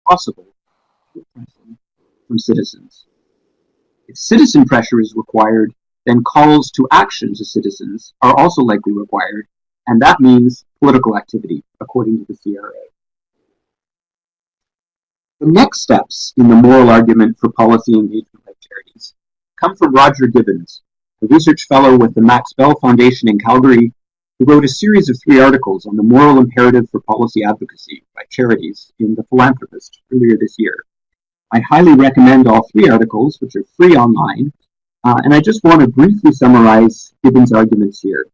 possible from citizens. If citizen pressure is required, then calls to action to citizens are also likely required, and that means political activity, according to the CRA. The next steps in the moral argument for policy engagement by charities come from Roger Gibbons, a research fellow with the Max Bell Foundation in Calgary, who wrote a series of 3 articles on the moral imperative for policy advocacy by charities in The Philanthropist earlier this year. I highly recommend all 3 articles, which are free online, and I just want to briefly summarize Gibbons' arguments here.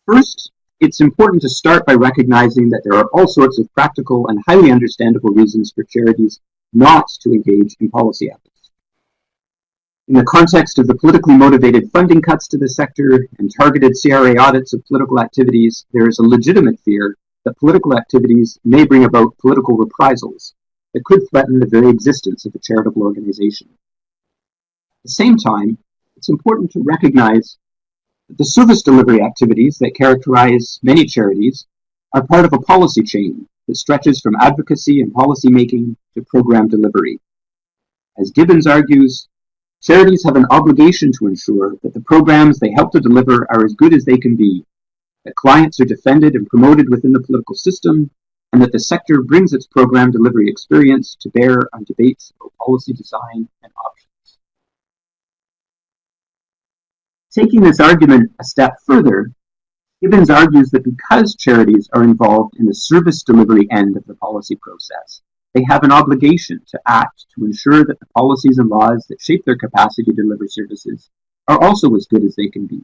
First, it's important to start by recognizing that there are all sorts of practical and highly understandable reasons for charities not to engage in policy advocacy. In the context of the politically motivated funding cuts to the sector and targeted CRA audits of political activities, there is a legitimate fear that political activities may bring about political reprisals that could threaten the very existence of a charitable organization. At the same time, it's important to recognize that the service delivery activities that characterize many charities are part of a policy chain that stretches from advocacy and policy making to program delivery. As Gibbons argues, charities have an obligation to ensure that the programs they help to deliver are as good as they can be, that clients are defended and promoted within the political system, and that the sector brings its program delivery experience to bear on debates about policy design and options. Taking this argument a step further, Gibbons argues that because charities are involved in the service delivery end of the policy process, they have an obligation to act to ensure that the policies and laws that shape their capacity to deliver services are also as good as they can be.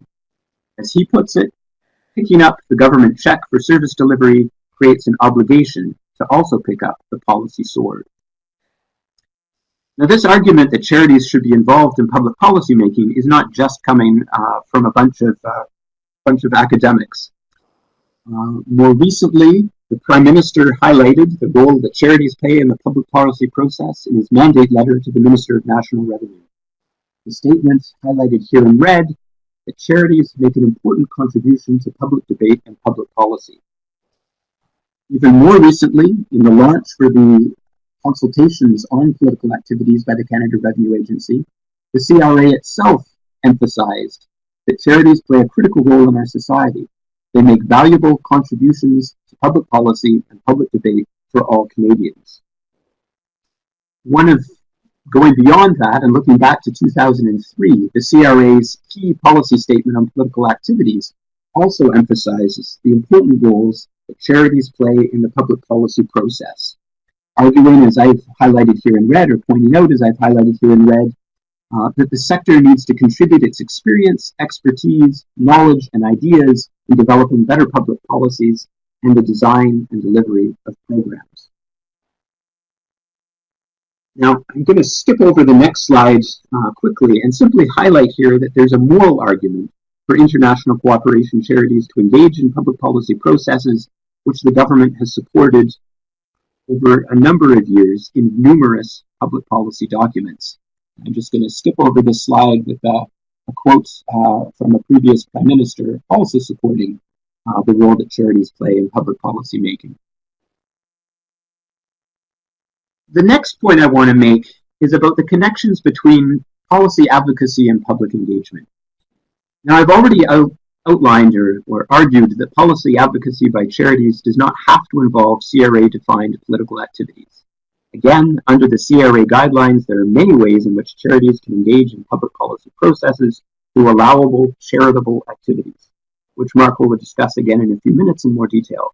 As he puts it, picking up the government check for service delivery creates an obligation to also pick up the policy sword. Now, this argument that charities should be involved in public policy making is not just coming from a bunch of academics. More recently, the Prime Minister highlighted the role that charities play in the public policy process in his mandate letter to the Minister of National Revenue. The statement highlighted here in red that charities make an important contribution to public debate and public policy. Even more recently, in the launch for the consultations on political activities by the Canada Revenue Agency, the CRA itself emphasized that charities play a critical role in our society. They make valuable contributions to public policy and public debate for all Canadians. Going beyond that and looking back to 2003, the CRA's key policy statement on political activities also emphasizes the important roles that charities play in the public policy process, arguing, as I've highlighted here in red, or pointing out, as I've highlighted here in red, that the sector needs to contribute its experience, expertise, knowledge, and ideas in developing better public policies and the design and delivery of programs. Now, I'm going to skip over the next slide quickly and simply highlight here that there's a moral argument for international cooperation charities to engage in public policy processes, which the government has supported over a number of years in numerous public policy documents. I'm just going to skip over this slide with a quote from a previous Prime Minister also supporting the role that charities play in public policy making. The next point I want to make is about the connections between policy advocacy and public engagement. Now, I've already outlined or argued that policy advocacy by charities does not have to involve CRA-defined political activities. Again, under the CRA guidelines, there are many ways in which charities can engage in public policy processes through allowable charitable activities, which Mark will discuss again in a few minutes in more detail.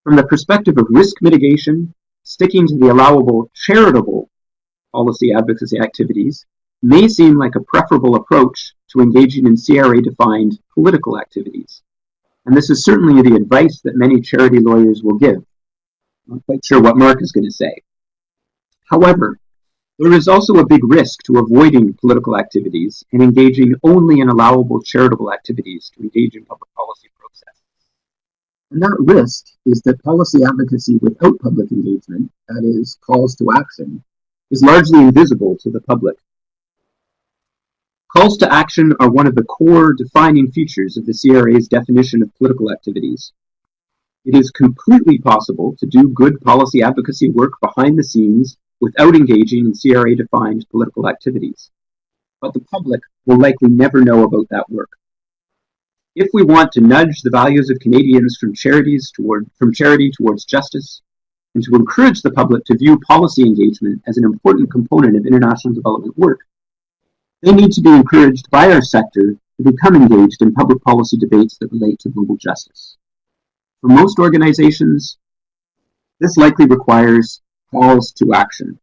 From the perspective of risk mitigation, sticking to the allowable charitable policy advocacy activities may seem like a preferable approach to engaging in CRA-defined political activities. And this is certainly the advice that many charity lawyers will give. I'm not quite sure what Mark is going to say. However, there is also a big risk to avoiding political activities and engaging only in allowable charitable activities to engage in public policy processes. And that risk is that policy advocacy without public engagement, that is, calls to action, is largely invisible to the public. Calls to action are one of the core defining features of the CRA's definition of political activities. It is completely possible to do good policy advocacy work behind the scenes without engaging in CRA-defined political activities. But the public will likely never know about that work. If we want to nudge the values of Canadians from charity towards justice, and to encourage the public to view policy engagement as an important component of international development work, they need to be encouraged by our sector to become engaged in public policy debates that relate to global justice. For most organizations, this likely requires calls to action,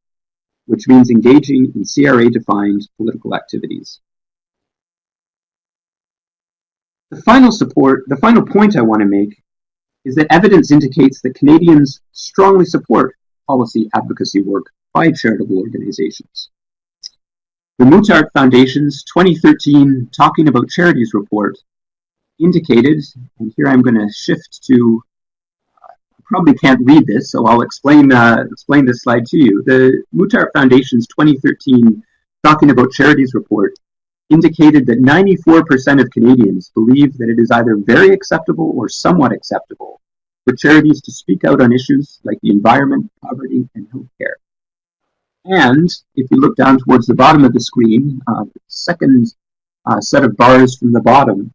which means engaging in CRA-defined political activities. The final point I want to make is that evidence indicates that Canadians strongly support policy advocacy work by charitable organizations. The Moutart Foundation's 2013 Talking About Charities report indicated, and here I'm going to shift to, I probably can't read this, so I'll explain this slide to you. The Moutart Foundation's 2013 Talking About Charities report indicated that 94% of Canadians believe that it is either very acceptable or somewhat acceptable for charities to speak out on issues like the environment, poverty, and healthcare. And if you look down towards the bottom of the screen, the second set of bars from the bottom,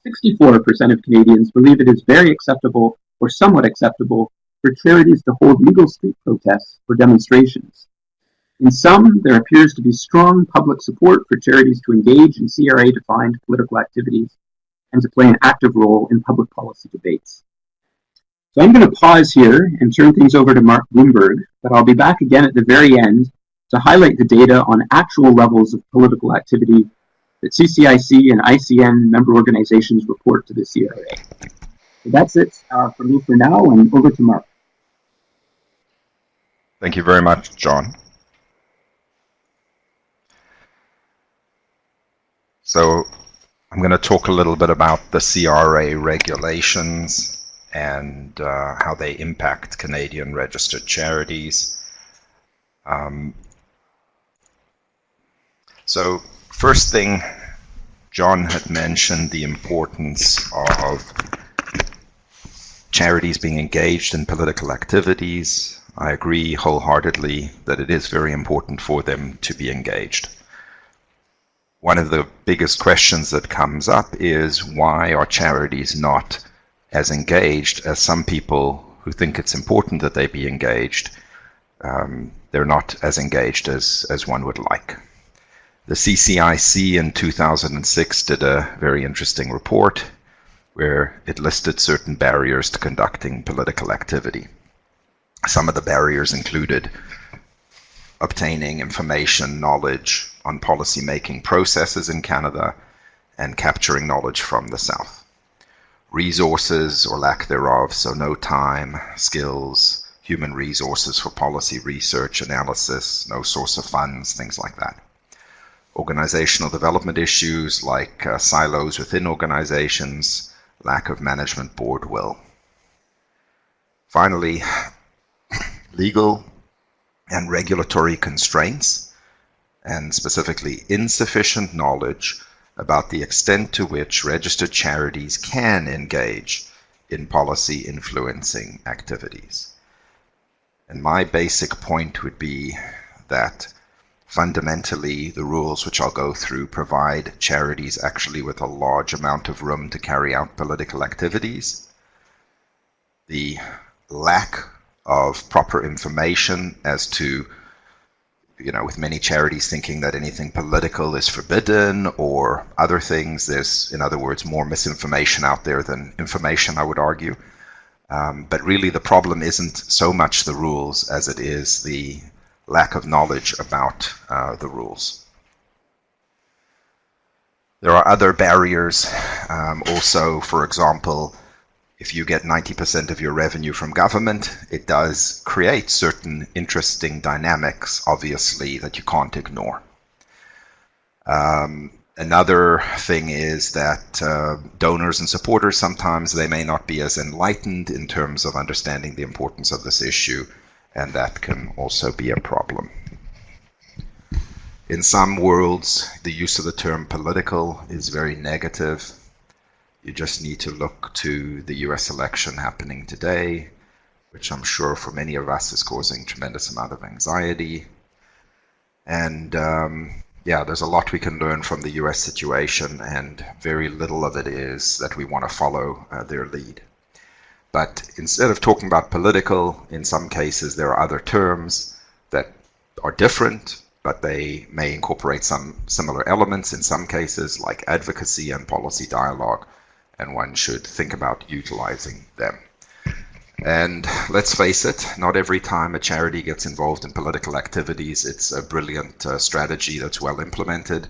64% of Canadians believe it is very acceptable or somewhat acceptable for charities to hold legal street protests or demonstrations. In sum, there appears to be strong public support for charities to engage in CRA-defined political activities and to play an active role in public policy debates. So I'm going to pause here and turn things over to Mark Blumberg, but I'll be back again at the very end to highlight the data on actual levels of political activity that CCIC and ICN member organizations report to the CRA. So that's it for me for now, and over to Mark. Thank you very much, John. So I'm going to talk a little bit about the CRA regulations and how they impact Canadian registered charities. So first thing, John had mentioned the importance of charities being engaged in political activities. I agree wholeheartedly that it is very important for them to be engaged. One of the biggest questions that comes up is, why are charities not as engaged as some people who think it's important that they be engaged? They're not as engaged as one would like. The CCIC in 2006 did a very interesting report where it listed certain barriers to conducting political activity. Some of the barriers included obtaining information, knowledge on policy-making processes in Canada, and capturing knowledge from the South. Resources or lack thereof, so no time, skills, human resources for policy research, analysis, no source of funds, things like that. Organizational development issues like silos within organizations, lack of management board will. Finally, legal and regulatory constraints, and specifically insufficient knowledge about the extent to which registered charities can engage in policy influencing activities. And my basic point would be that fundamentally the rules which I'll go through provide charities actually with a large amount of room to carry out political activities. The lack of proper information as to, with many charities thinking that anything political is forbidden or other things, there's, in other words, more misinformation out there than information, I would argue. But really the problem isn't so much the rules as it is the lack of knowledge about the rules. There are other barriers also. For example, if you get 90% of your revenue from government, it does create certain interesting dynamics, obviously, that you can't ignore. Another thing is that donors and supporters, sometimes they may not be as enlightened in terms of understanding the importance of this issue, and that can also be a problem. In some worlds, the use of the term political is very negative. You just need to look to the US election happening today, which I'm sure for many of us is causing tremendous amount of anxiety. And yeah, there's a lot we can learn from the US situation, and very little of it is that we want to follow their lead. But instead of talking about political, in some cases there are other terms that are different, but they may incorporate some similar elements in some cases, like advocacy and policy dialogue, and one should think about utilizing them. And let's face it, not every time a charity gets involved in political activities, it's a brilliant strategy that's well implemented.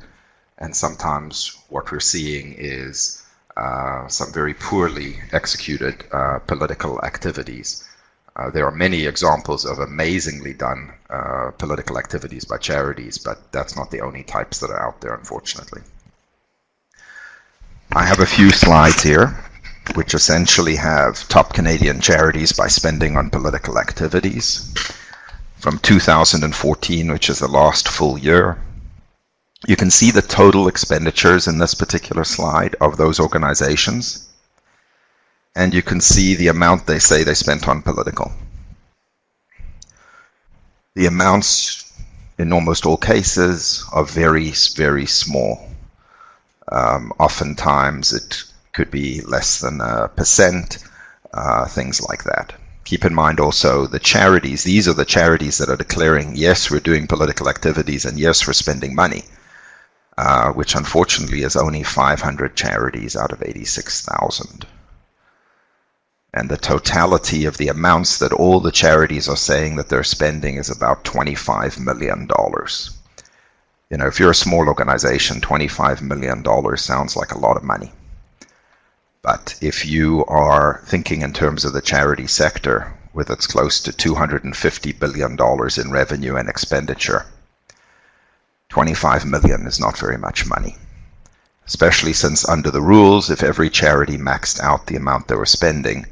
And sometimes what we're seeing is some very poorly executed political activities. There are many examples of amazingly done political activities by charities, but that's not the only types that are out there, unfortunately. I have a few slides here, which essentially have top Canadian charities by spending on political activities from 2014, which is the last full year. You can see the total expenditures in this particular slide of those organizations, and you can see the amount they say they spent on political. The amounts in almost all cases are very, very small. Oftentimes it could be less than 1%, things like that. Keep in mind also the charities. These are the charities that are declaring, yes, we're doing political activities and yes, we're spending money, which unfortunately is only 500 charities out of 86,000. And the totality of the amounts that all the charities are saying that they're spending is about $25 million. You know, if you're a small organization, $25 million sounds like a lot of money. But if you are thinking in terms of the charity sector, with its close to $250 billion in revenue and expenditure, 25 million is not very much money. Especially since under the rules, if every charity maxed out the amount they were spending,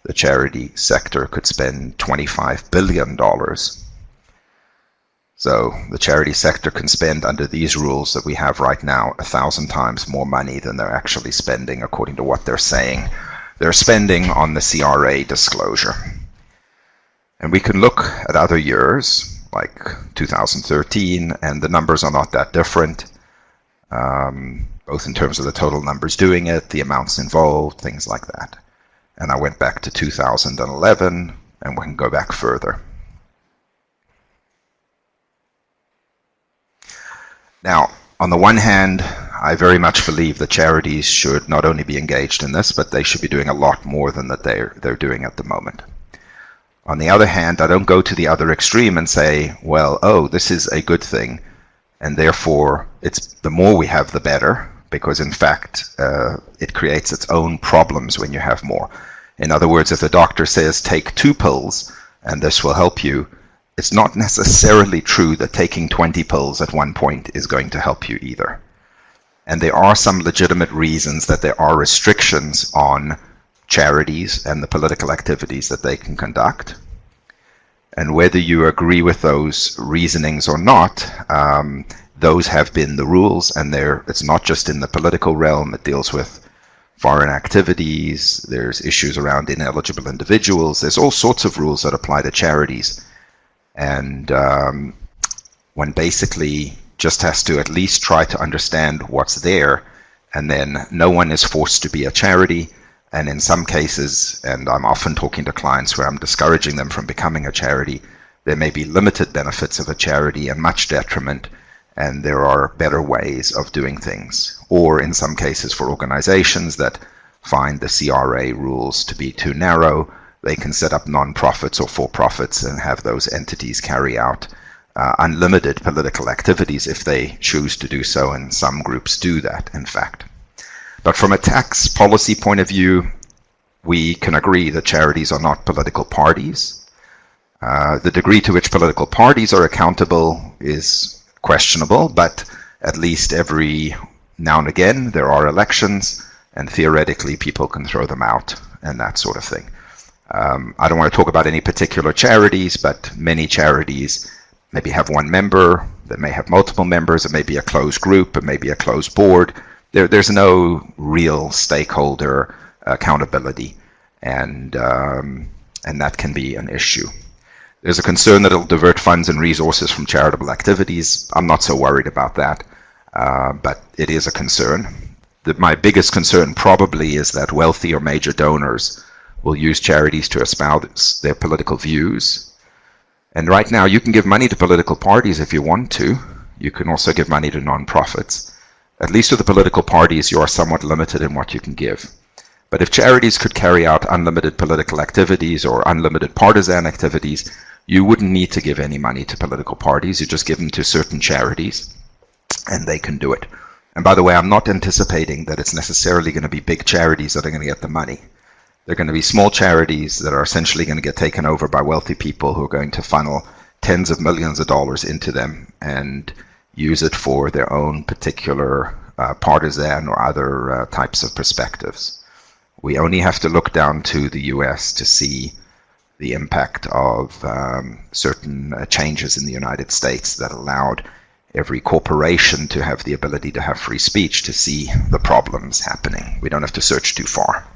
the charity sector could spend $25 billion. So the charity sector can spend under these rules that we have right now 1,000 times more money than they're actually spending, according to what they're saying they're spending on the CRA disclosure. And we can look at other years, like 2013, and the numbers are not that different, both in terms of the total numbers doing it, the amounts involved, things like that. And I went back to 2011, and we can go back further. Now, on the one hand, I very much believe that charities should not only be engaged in this, but they should be doing a lot more than that they're doing at the moment. On the other hand, I don't go to the other extreme and say, well, oh, this is a good thing, and therefore it's the more we have, the better, because in fact, it creates its own problems when you have more. In other words, if the doctor says, take 2 pills, and this will help you, it's not necessarily true that taking 20 pills at one point is going to help you either. And there are some legitimate reasons that there are restrictions on charities and the political activities that they can conduct. And whether you agree with those reasonings or not, those have been the rules, and it's not just in the political realm. It deals with foreign activities, there's issues around ineligible individuals, there's all sorts of rules that apply to charities. And one basically just has to at least try to understand what's there, and then no one is forced to be a charity. And in some cases, and I'm often talking to clients where I'm discouraging them from becoming a charity, there may be limited benefits of a charity and much detriment, and there are better ways of doing things. Or in some cases for organizations that find the CRA rules to be too narrow, they can set up non-profits or for-profits and have those entities carry out unlimited political activities if they choose to do so, and some groups do that, in fact. But from a tax policy point of view, we can agree that charities are not political parties. The degree to which political parties are accountable is questionable, but at least every now and again there are elections, and theoretically people can throw them out and that sort of thing. I don't want to talk about any particular charities, but many charities maybe have one member, they may have multiple members, it may be a closed group, it may be a closed board. there's no real stakeholder accountability, and that can be an issue. There's a concern that it'll divert funds and resources from charitable activities. I'm not so worried about that, but it is a concern. My biggest concern probably is that wealthy or major donors will use charities to espouse their political views. And right now, you can give money to political parties if you want to. You can also give money to non-profits. At least with the political parties, you are somewhat limited in what you can give. But if charities could carry out unlimited political activities or unlimited partisan activities, you wouldn't need to give any money to political parties. You just give them to certain charities, and they can do it. And by the way, I'm not anticipating that it's necessarily going to be big charities that are going to get the money. They're going to be small charities that are essentially going to get taken over by wealthy people who are going to funnel tens of millions of dollars into them and use it for their own particular partisan or other types of perspectives. We only have to look down to the US to see the impact of certain changes in the United States that allowed every corporation to have the ability to have free speech to see the problems happening. We don't have to search too far.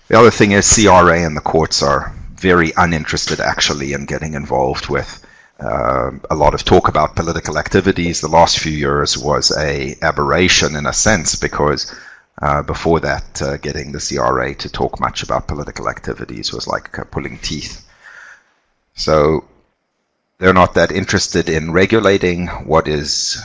The other thing is CRA and the courts are very uninterested actually in getting involved with a lot of talk about political activities. The last few years was an aberration in a sense because before that getting the CRA to talk much about political activities was like pulling teeth. So they're not that interested in regulating what is,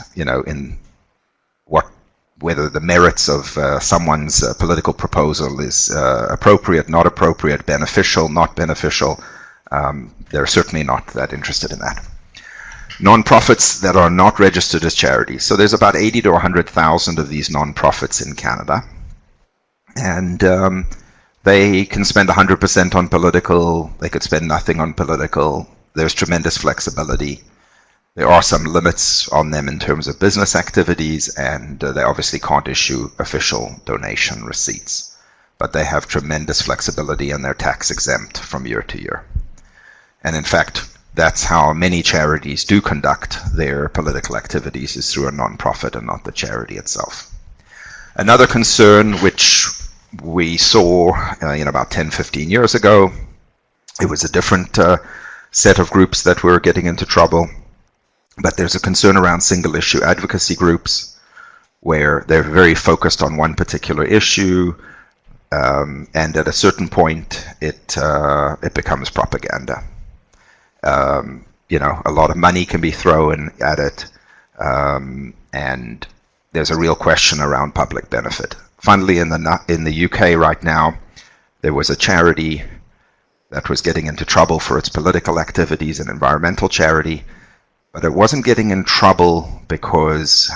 whether the merits of someone's political proposal is appropriate, not appropriate, beneficial, not beneficial. They're certainly not that interested in that. Non-profits that are not registered as charities. So there's about 80 to 100,000 of these non-profits in Canada. And they can spend 100% on political, they could spend nothing on political. There's tremendous flexibility. There are some limits on them in terms of business activities, and they obviously can't issue official donation receipts. But they have tremendous flexibility and they're tax exempt from year to year. And in fact, that's how many charities do conduct their political activities, is through a non-profit and not the charity itself. Another concern which we saw about 10, 15 years ago, it was a different set of groups that were getting into trouble. But there's a concern around single issue advocacy groups where they're very focused on one particular issue, and at a certain point it becomes propaganda. A lot of money can be thrown at it, and there's a real question around public benefit. Finally, in the UK right now, there was a charity that was getting into trouble for its political activities, an environmental charity, but it wasn't getting in trouble because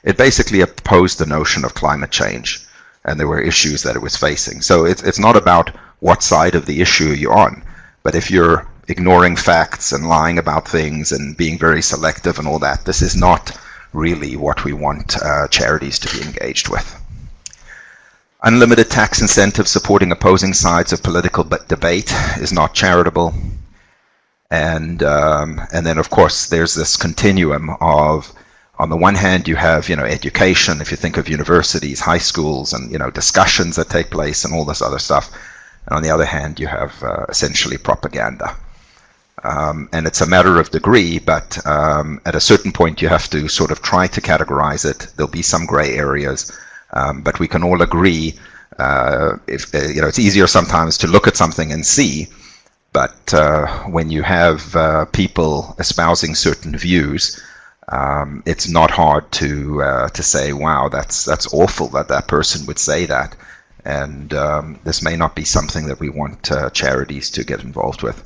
it basically opposed the notion of climate change, and there were issues that it was facing. So it's not about what side of the issue you're on, but if you're ignoring facts and lying about things and being very selective and all that, this is not really what we want charities to be engaged with. Unlimited tax incentives supporting opposing sides of political debate is not charitable. And then, of course, there's this continuum of, on the one hand, you have, education. If you think of universities, high schools, and, discussions that take place and all this other stuff. And on the other hand, you have essentially propaganda. And it's a matter of degree, but at a certain point, you have to sort of try to categorize it. There'll be some gray areas, but we can all agree. It's easier sometimes to look at something and see. But when you have people espousing certain views, it's not hard to say, wow, that's awful that person would say that. And this may not be something that we want charities to get involved with.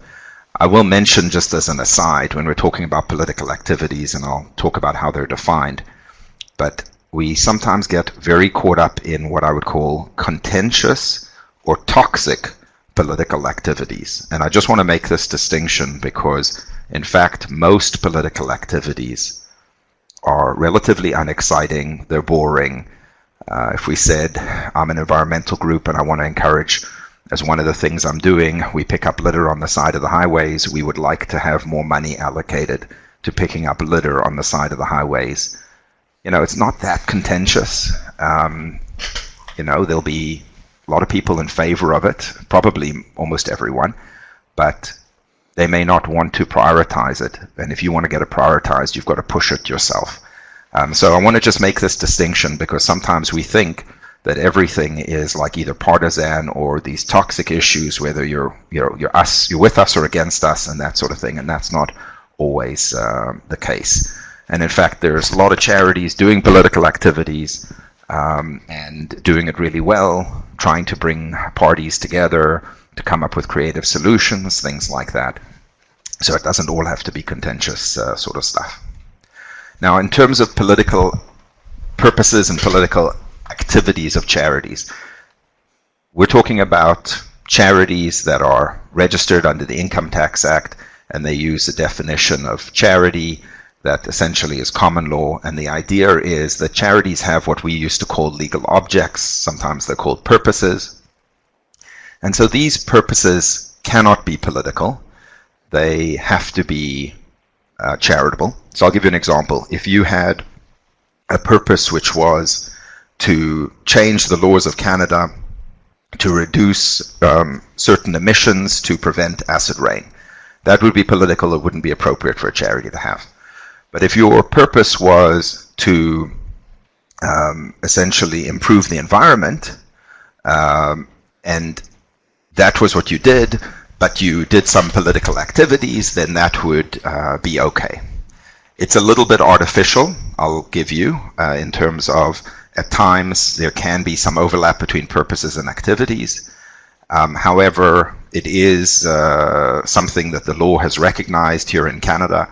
I will mention, just as an aside, when we're talking about political activities, and I'll talk about how they're defined, but we sometimes get very caught up in what I would call contentious or toxic political activities. And I just want to make this distinction because, in fact, most political activities are relatively unexciting. They're boring. If we said, I'm an environmental group and I want to encourage, as one of the things I'm doing, we pick up litter on the side of the highways, we would like to have more money allocated to picking up litter on the side of the highways. it's not that contentious. There'll be a lot of people in favor of it, probably almost everyone, but they may not want to prioritize it. And if you want to get it prioritized, you've got to push it yourself. So I want to just make this distinction, because sometimes we think that everything is like either partisan or these toxic issues, whether you're with us or against us and that sort of thing, and that's not always the case. And in fact, there's a lot of charities doing political activities and doing it really well, trying to bring parties together to come up with creative solutions, things like that. So it doesn't all have to be contentious sort of stuff. Now, in terms of political purposes and political activities of charities, we're talking about charities that are registered under the Income Tax Act, and they use a definition of charity that essentially is common law. And the idea is that charities have what we used to call legal objects. Sometimes they're called purposes. And so these purposes cannot be political. They have to be charitable. So I'll give you an example. If you had a purpose which was to change the laws of Canada to reduce certain emissions to prevent acid rain, that would be political. It wouldn't be appropriate for a charity to have. But if your purpose was to essentially improve the environment, and that was what you did, but you did some political activities, then that would be okay. It's a little bit artificial, I'll give you, in terms of at times there can be some overlap between purposes and activities. However, it is something that the law has recognized here in Canada,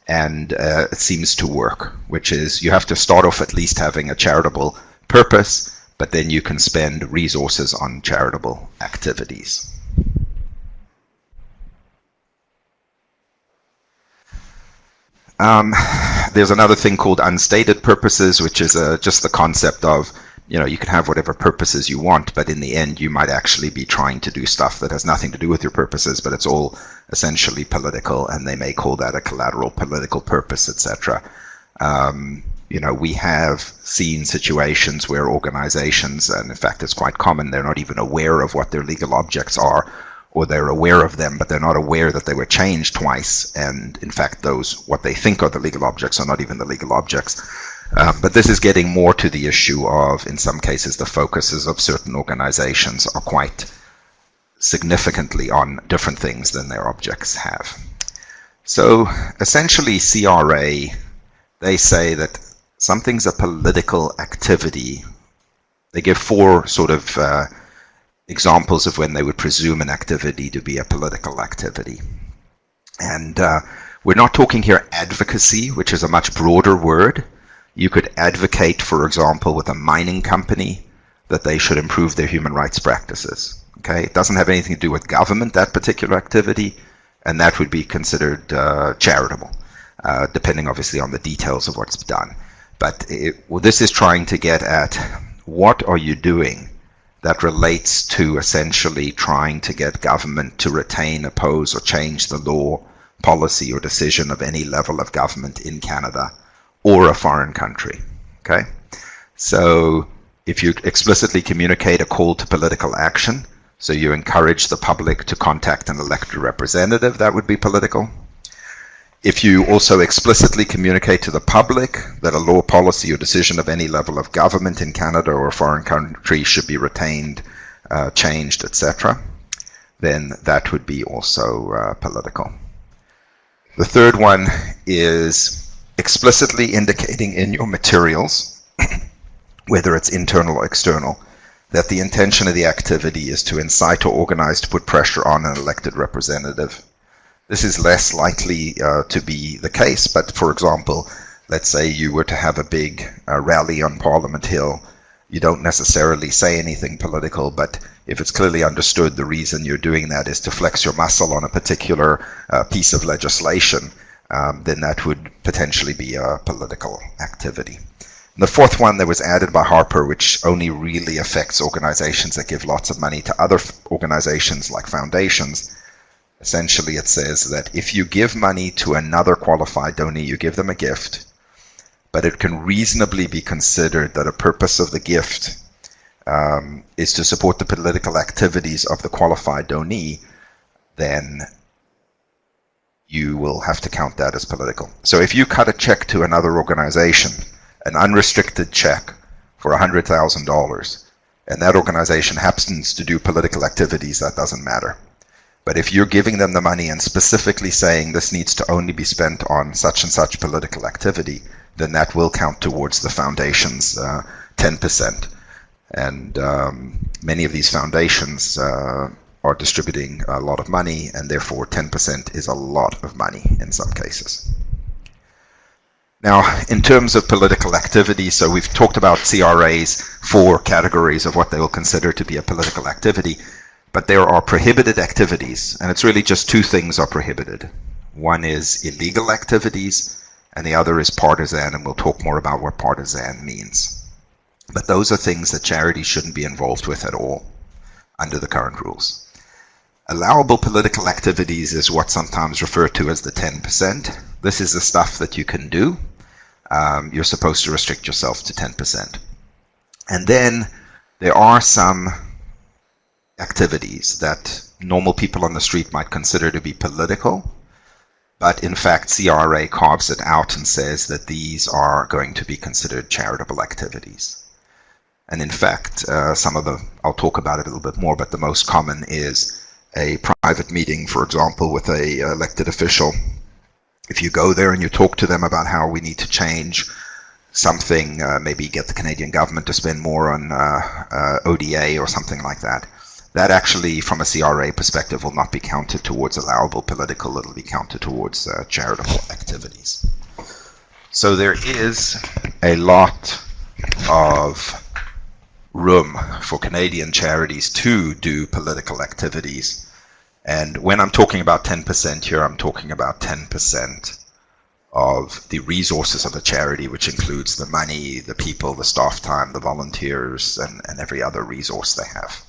and it seems to work, which is you have to start off at least having a charitable purpose, but then you can spend resources on charitable activities. There's another thing called unstated purposes, which is just the concept of, you can have whatever purposes you want, but in the end you might actually be trying to do stuff that has nothing to do with your purposes, but it's all essentially political, and they may call that a collateral political purpose, etc. We have seen situations where organizations, and in fact it's quite common, they're not even aware of what their legal objects are, or they're aware of them, but they're not aware that they were changed twice, and in fact what they think are the legal objects are not even the legal objects. But this is getting more to the issue of, in some cases, the focuses of certain organizations are quite significantly on different things than their objects have. So essentially CRA, they say that something's a political activity. They give 4 sort of examples of when they would presume an activity to be a political activity. And we're not talking here advocacy, which is a much broader word. You could advocate, for example, with a mining company that they should improve their human rights practices. Okay, it doesn't have anything to do with government, that particular activity, and that would be considered charitable, depending obviously on the details of what's done. But this is trying to get at what are you doing that relates to essentially trying to get government to retain, oppose, or change the law, policy, or decision of any level of government in Canada or a foreign country. Okay? So if you explicitly communicate a call to political action, so you encourage the public to contact an elected representative, that would be political. If you also explicitly communicate to the public that a law, policy, or decision of any level of government in Canada or a foreign country should be retained, changed, etc., then that would be also political. The third one is explicitly indicating in your materials, whether it's internal or external, that the intention of the activity is to incite or organize to put pressure on an elected representative. This is less likely to be the case, but for example, let's say you were to have a big rally on Parliament Hill. You don't necessarily say anything political, but if it's clearly understood the reason you're doing that is to flex your muscle on a particular piece of legislation, then that would potentially be a political activity. And the fourth one that was added by Harper, which only really affects organizations that give lots of money to other organizations like foundations. Essentially, it says that if you give money to another qualified donor, you give them a gift, but it can reasonably be considered that a purpose of the gift is to support the political activities of the qualified donee, then you will have to count that as political. So if you cut a check to another organization, an unrestricted check for $100,000, and that organization happens to do political activities, that doesn't matter. But if you're giving them the money and specifically saying this needs to only be spent on such and such political activity, then that will count towards the foundation's 10%. And many of these foundations are distributing a lot of money, and therefore 10% is a lot of money in some cases. Now, in terms of political activity, so we've talked about CRA's 4 categories of what they will consider to be a political activity, but there are prohibited activities, and it's really just 2 things are prohibited. One is illegal activities, and the other is partisan, and we'll talk more about what partisan means. But those are things that charities shouldn't be involved with at all under the current rules. Allowable political activities is what's sometimes referred to as the 10%. This is the stuff that you can do. You're supposed to restrict yourself to 10%. And then there are some activities that normal people on the street might consider to be political, but in fact CRA carves it out and says that these are going to be considered charitable activities. And in fact, some of them, I'll talk about it a little bit more, but the most common is a private meeting, for example, with a elected official. If you go there and you talk to them about how we need to change something, maybe get the Canadian government to spend more on ODA or something like that, that actually, from a CRA perspective, will not be counted towards allowable political, it'll be counted towards charitable activities. So there is a lot of room for Canadian charities to do political activities. And when I'm talking about 10% here, I'm talking about 10% of the resources of a charity, which includes the money, the people, the staff time, the volunteers, and every other resource they have.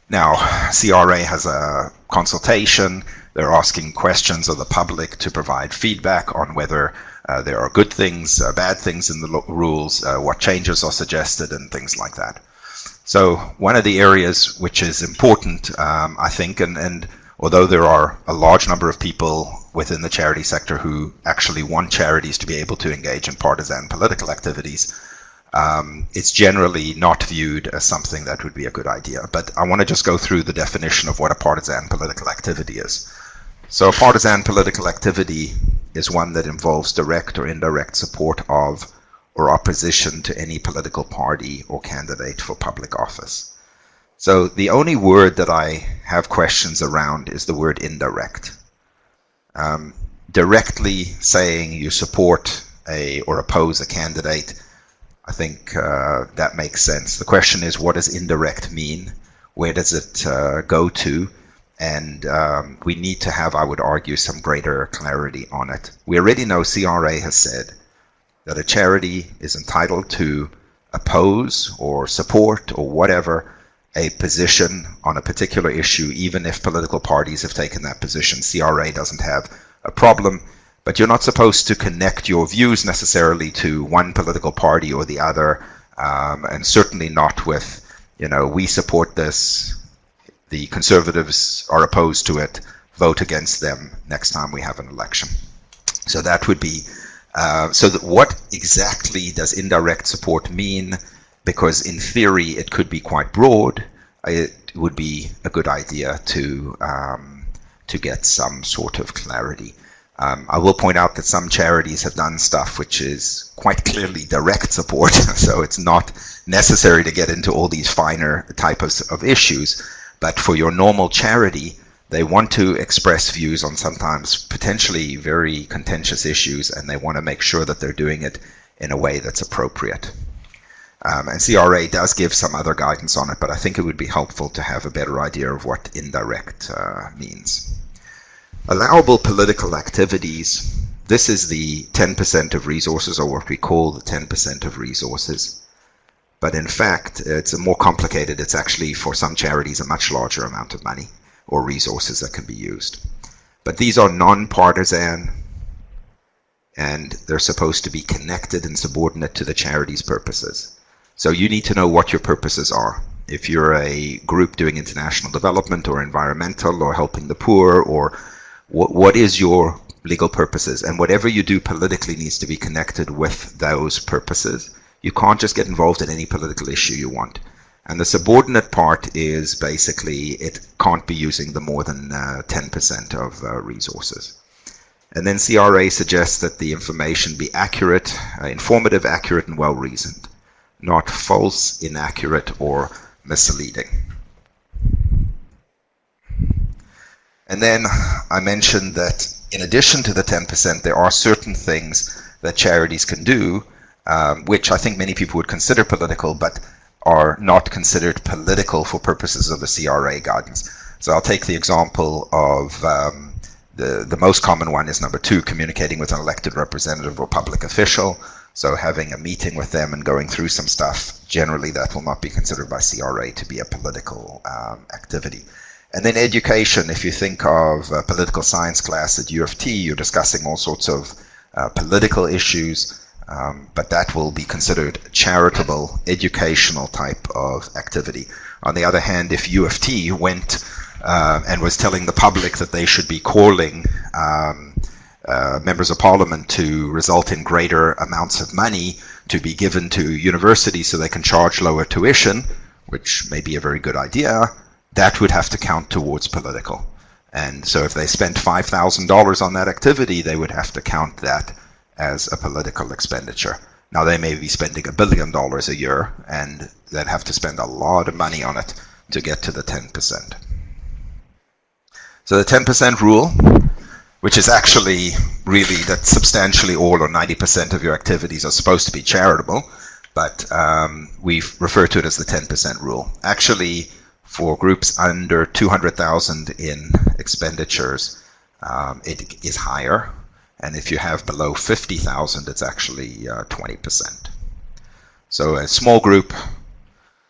Now, CRA has a consultation. They're asking questions of the public to provide feedback on whether there are good things, bad things in the rules, what changes are suggested, and things like that. So one of the areas which is important, I think, and although there are a large number of people within the charity sector who actually want charities to be able to engage in partisan political activities, it's generally not viewed as something that would be a good idea. But I want to just go through the definition of what a partisan political activity is. So a partisan political activity is one that involves direct or indirect support of or opposition to any political party or candidate for public office. So the only word that I have questions around is the word indirect. Directly saying you support or oppose a candidate, I think that makes sense. The question is, what does indirect mean? Where does it go to? And we need to have, I would argue, some greater clarity on it. We already know CRA has said that a charity is entitled to oppose or support or whatever a position on a particular issue, even if political parties have taken that position. CRA doesn't have a problem, but you're not supposed to connect your views necessarily to one political party or the other, and certainly not with, we support this, the Conservatives are opposed to it, vote against them next time we have an election. So that would be so that what exactly does indirect support mean? Because in theory it could be quite broad. It would be a good idea to get some sort of clarity. I will point out that some charities have done stuff which is quite clearly direct support, so it's not necessary to get into all these finer types of issues. But for your normal charity, they want to express views on sometimes potentially very contentious issues, and they want to make sure that they're doing it in a way that's appropriate. And CRA does give some other guidance on it, but I think it would be helpful to have a better idea of what indirect means. Allowable political activities, this is the 10% of resources, or what we call the 10% of resources. But in fact, it's more complicated. It's actually, for some charities, a much larger amount of money or resources that can be used. But these are non-partisan and they're supposed to be connected and subordinate to the charity's purposes. So you need to know what your purposes are. If you're a group doing international development or environmental or helping the poor, or what is your legal purposes, and whatever you do politically needs to be connected with those purposes. You can't just get involved in any political issue you want. And the subordinate part is basically it can't be using the more than 10% of resources. And then CRA suggests that the information be accurate, informative, accurate, and well-reasoned, not false, inaccurate, or misleading. And then I mentioned that in addition to the 10%, there are certain things that charities can do, which I think many people would consider political, but are not considered political for purposes of the CRA guidance. So I'll take the example of the most common one is number 2, communicating with an elected representative or public official. So having a meeting with them and going through some stuff, generally that will not be considered by CRA to be a political activity. And then education, if you think of a political science class at U of T, you're discussing all sorts of political issues, but that will be considered charitable, educational type of activity. On the other hand, if U of T went and was telling the public that they should be calling members of parliament to result in greater amounts of money to be given to universities so they can charge lower tuition, which may be a very good idea, that would have to count towards political. And so if they spent $5,000 on that activity, they would have to count that as a political expenditure. Now they may be spending $1 billion a year, and they'd have to spend a lot of money on it to get to the 10%. So the 10% rule, which is actually really that substantially all or 90% of your activities are supposed to be charitable, but we refer to it as the 10% rule. Actually, for groups under 200,000 in expenditures, it is higher. And if you have below 50,000, it's actually 20%. So a small group,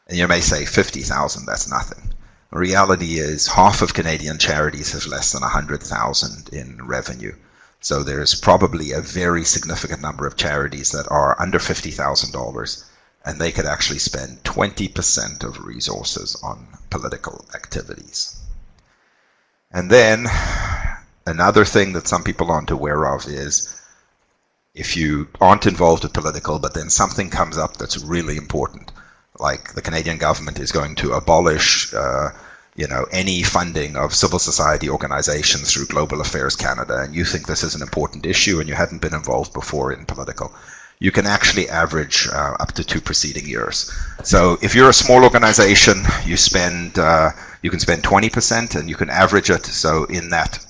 and you may say 50,000, that's nothing. The reality is half of Canadian charities have less than 100,000 in revenue. So there's probably a very significant number of charities that are under $50,000, and they could actually spend 20% of resources on political activities. And then another thing that some people aren't aware of is if you aren't involved with political, but then something comes up that's really important, like the Canadian government is going to abolish any funding of civil society organizations through Global Affairs Canada, and you think this is an important issue and you hadn't been involved before in political, you can actually average up to 2 preceding years. So if you're a small organization, you can spend 20% and you can average it. So in that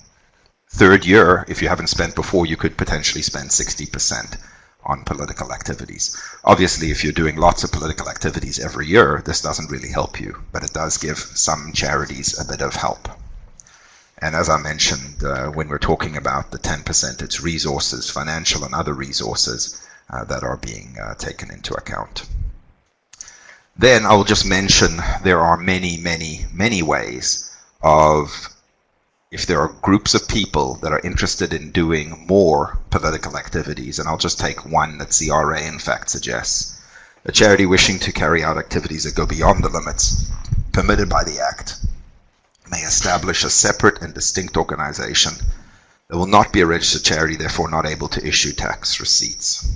third year, if you haven't spent before, you could potentially spend 60% on political activities. Obviously, if you're doing lots of political activities every year, this doesn't really help you, but it does give some charities a bit of help. And as I mentioned, when we're talking about the 10%, it's resources, financial and other resources that are being taken into account. Then I will just mention there are many, many, many ways of, if there are groups of people that are interested in doing more political activities, and I'll just take one that CRA in fact suggests. A charity wishing to carry out activities that go beyond the limits permitted by the Act may establish a separate and distinct organization that will not be a registered charity, therefore not able to issue tax receipts.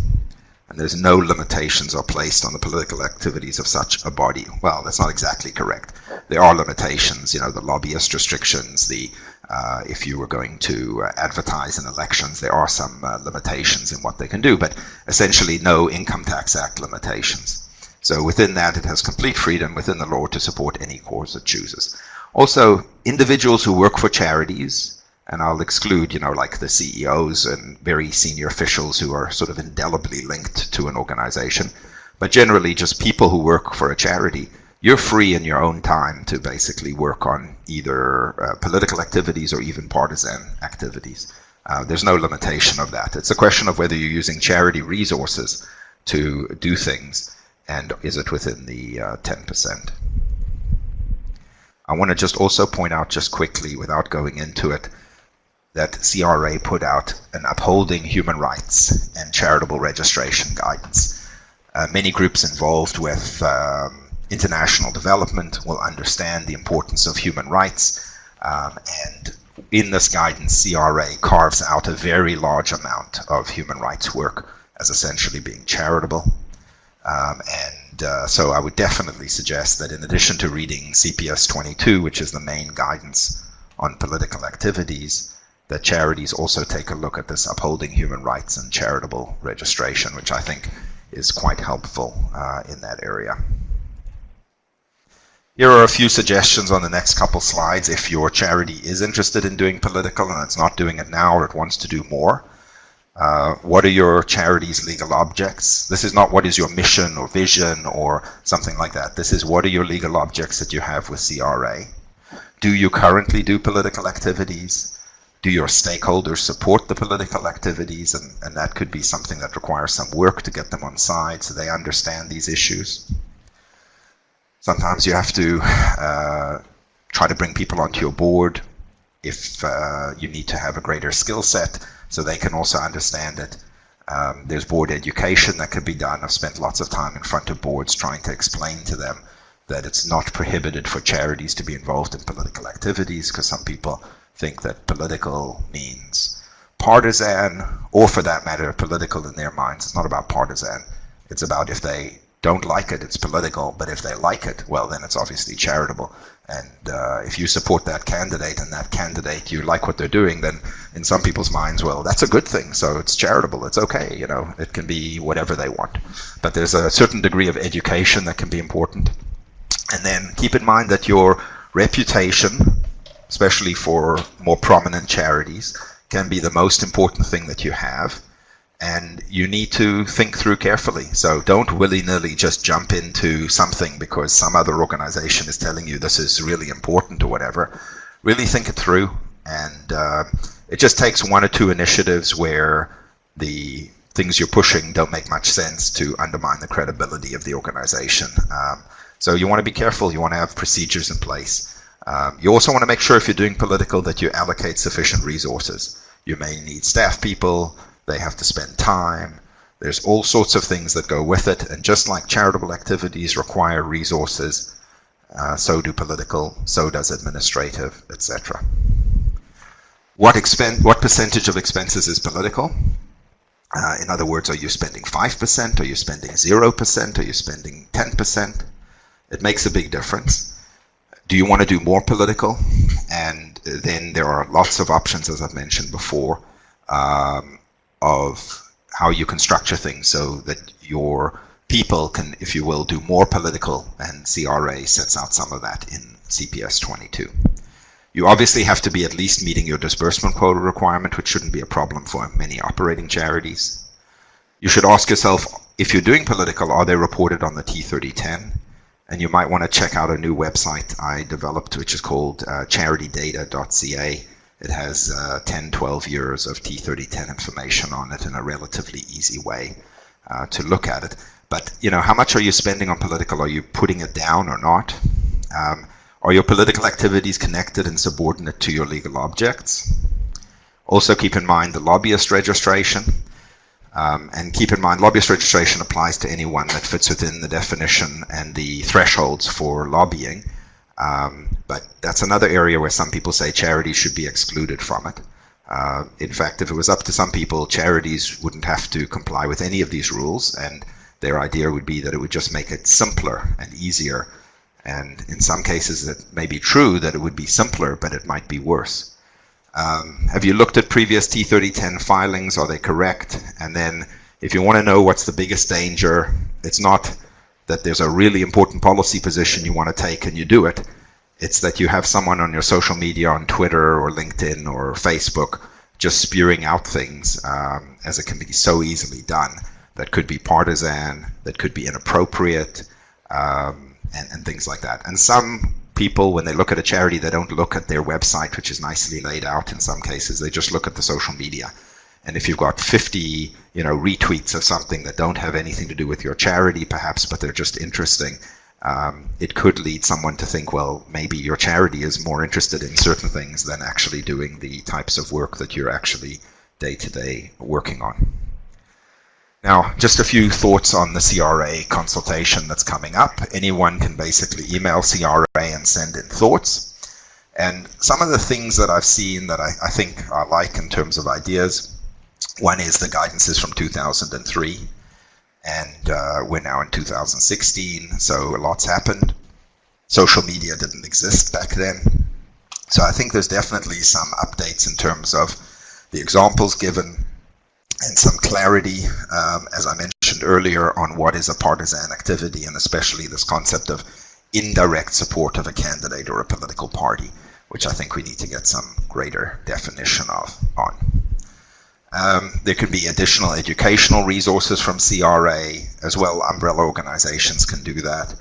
And there's no limitations are placed on the political activities of such a body. Well, that's not exactly correct. There are limitations, the lobbyist restrictions, if you were going to advertise in elections, there are some limitations in what they can do, but essentially no Income Tax Act limitations. So within that, it has complete freedom within the law to support any cause it chooses. Also, individuals who work for charities, and I'll exclude, like the CEOs and very senior officials who are sort of indelibly linked to an organization, but generally just people who work for a charity, you're free in your own time to basically work on either political activities or even partisan activities. There's no limitation of that. It's a question of whether you're using charity resources to do things, and is it within the 10%. I want to just also point out just quickly, without going into it, that CRA put out an upholding human rights and charitable registration guidance. Many groups involved with international development will understand the importance of human rights, and in this guidance, CRA carves out a very large amount of human rights work as essentially being charitable. So I would definitely suggest that in addition to reading CPS 22, which is the main guidance on political activities, that charities also take a look at this upholding human rights and charitable registration, which I think is quite helpful in that area. Here are a few suggestions on the next couple slides if your charity is interested in doing political and it's not doing it now or it wants to do more. What are your charity's legal objects? This is not what is your mission or vision or something like that. This is what are your legal objects that you have with CRA. Do you currently do political activities? Do your stakeholders support the political activities? And that could be something that requires some work to get them on side so they understand these issues. Sometimes you have to try to bring people onto your board if you need to have a greater skill set so they can also understand it. There's board education that can be done. I've spent lots of time in front of boards trying to explain to them that it's not prohibited for charities to be involved in political activities, because some people think that political means partisan, or for that matter, political in their minds. It's not about partisan. It's about if they don't like it, it's political, but if they like it, well, then it's obviously charitable. And if you support that candidate and that candidate, you like what they're doing, then in some people's minds, well, that's a good thing, so it's charitable, it's okay, you know, it can be whatever they want. But there's a certain degree of education that can be important. And then keep in mind that your reputation, especially for more prominent charities, can be the most important thing that you have. And you need to think through carefully. So don't willy-nilly just jump into something because some other organization is telling you this is really important or whatever. Really think it through. And it just takes one or two initiatives where the things you're pushing don't make much sense to undermine the credibility of the organization. So you want to be careful. You want to have procedures in place. You also want to make sure if you're doing political that you allocate sufficient resources. You may need staff people. They have to spend time. There's all sorts of things that go with it. And just like charitable activities require resources, so do political, so does administrative, etc. What percentage of expenses is political? In other words, are you spending 5%? Are you spending 0%? Are you spending 10%? It makes a big difference. Do you want to do more political? And then there are lots of options, as I've mentioned before, of how you can structure things so that your people can, if you will, do more political, and CRA sets out some of that in CPS 22. You obviously have to be at least meeting your disbursement quota requirement, which shouldn't be a problem for many operating charities. You should ask yourself, if you're doing political, are they reported on the T3010? And you might want to check out a new website I developed, which is called charitydata.ca. It has 10, 12 years of T3010 information on it in a relatively easy way to look at it. But, you know, how much are you spending on political? Are you putting it down or not? Are your political activities connected and subordinate to your legal objects? Also keep in mind the lobbyist registration. And keep in mind, lobbyist registration applies to anyone that fits within the definition and the thresholds for lobbying. But that's another area where some people say charities should be excluded from it. In fact, if it was up to some people, charities wouldn't have to comply with any of these rules, and their idea would be that it would just make it simpler and easier. And in some cases, it may be true that it would be simpler, but it might be worse. Have you looked at previous T3010 filings? Are they correct? And then if you want to know what's the biggest danger, it's not that there's a really important policy position you want to take and you do it. It's that you have someone on your social media, on Twitter or LinkedIn or Facebook, just spewing out things, as it can be so easily done, that could be partisan, that could be inappropriate, and things like that. And some people, when they look at a charity, they don't look at their website, which is nicely laid out in some cases. They just look at the social media. And if you've got 50, retweets of something that don't have anything to do with your charity, perhaps, but they're just interesting, it could lead someone to think, well, maybe your charity is more interested in certain things than actually doing the types of work that you're actually day-to-day working on. Now, just a few thoughts on the CRA consultation that's coming up. Anyone can basically email CRA and send in thoughts. And some of the things that I've seen that I think I like in terms of ideas, one is the guidance is from 2003, and we're now in 2016, so a lot's happened. Social media didn't exist back then. So I think there's definitely some updates in terms of the examples given and some clarity, as I mentioned earlier, on what is a partisan activity, and especially this concept of indirect support of a candidate or a political party, which I think we need to get some greater definition of on. There could be additional educational resources from CRA as well. Umbrella organizations can do that.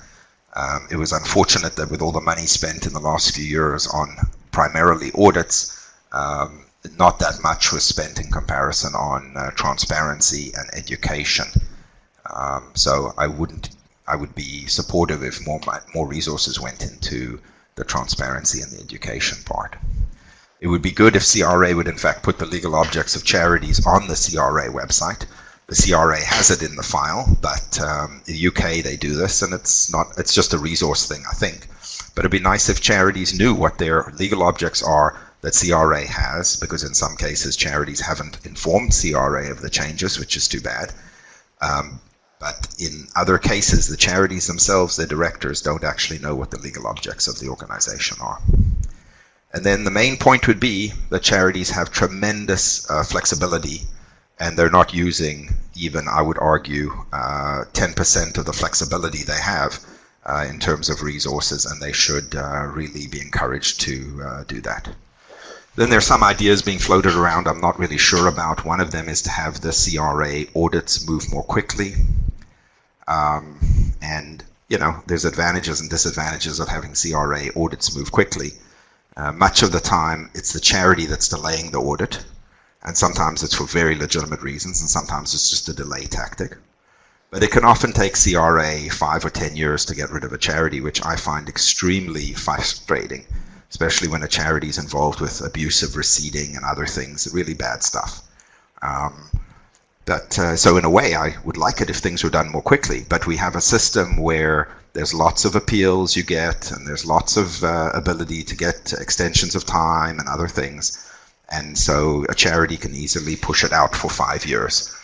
It was unfortunate that with all the money spent in the last few years on primarily audits, not that much was spent in comparison on transparency and education. So I would be supportive if more resources went into the transparency and the education part. It would be good if CRA would in fact put the legal objects of charities on the CRA website. The CRA has it in the file, but in the UK they do this, and it's just a resource thing, I think. But it'd be nice if charities knew what their legal objects are that CRA has, because in some cases charities haven't informed CRA of the changes, which is too bad. But in other cases, the charities themselves, their directors, don't actually know what the legal objects of the organization are. And then the main point would be that charities have tremendous flexibility, and they're not using even, I would argue, 10% of the flexibility they have in terms of resources, and they should really be encouraged to do that. Then there's some ideas being floated around I'm not really sure about. One of them is to have the CRA audits move more quickly. And, you know, there's advantages and disadvantages of having CRA audits move quickly. Much of the time, it's the charity that's delaying the audit. And sometimes it's for very legitimate reasons, and sometimes it's just a delay tactic. But it can often take CRA 5 or 10 years to get rid of a charity, which I find extremely frustrating, especially when a charity is involved with abusive receipting and other things, really bad stuff. So in a way, I would like it if things were done more quickly, but we have a system where there's lots of appeals you get, and there's lots of ability to get extensions of time and other things. And so a charity can easily push it out for 5 years.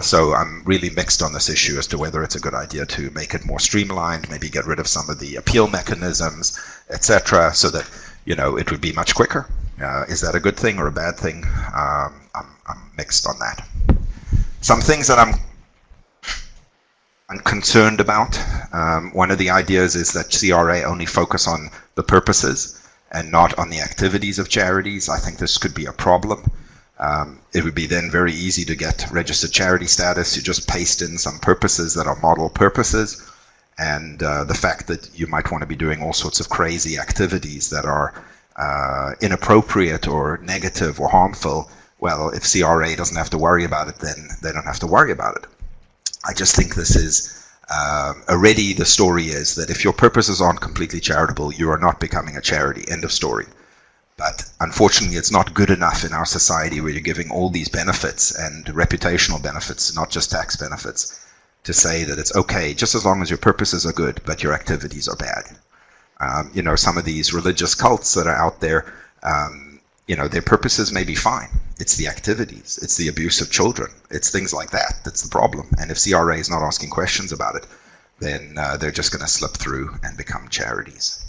So I'm really mixed on this issue as to whether it's a good idea to make it more streamlined, maybe get rid of some of the appeal mechanisms, etc., so that, you know, it would be much quicker. Is that a good thing or a bad thing? I'm mixed on that. Some things that I'm concerned about. One of the ideas is that CRA only focus on the purposes and not on the activities of charities. I think this could be a problem. It would be then very easy to get registered charity status. You just paste in some purposes that are model purposes, and the fact that you might want to be doing all sorts of crazy activities that are inappropriate or negative or harmful, well, if CRA doesn't have to worry about it, then they don't have to worry about it. I just think this is already the story is that if your purposes aren't completely charitable, you are not becoming a charity, end of story. But unfortunately, it's not good enough in our society where you're giving all these benefits and reputational benefits, not just tax benefits, to say that it's okay, just as long as your purposes are good, but your activities are bad. You know, some of these religious cults that are out there, you know, their purposes may be fine. It's the activities, it's the abuse of children, it's things like that that's the problem. And if CRA is not asking questions about it, then they're just going to slip through and become charities.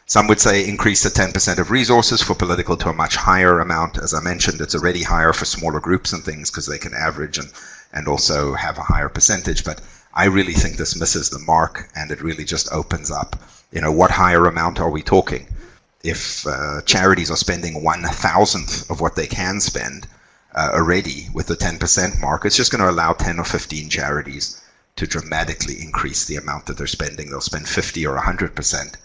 Some would say increase the 10% of resources for political to a much higher amount. As I mentioned, it's already higher for smaller groups and things because they can average and also have a higher percentage. But I really think this misses the mark, and it really just opens up, you know, what higher amount are we talking? If charities are spending 1/1000th of what they can spend already with the 10% mark, it's just going to allow 10 or 15 charities to dramatically increase the amount that they're spending. They'll spend 50 or 100%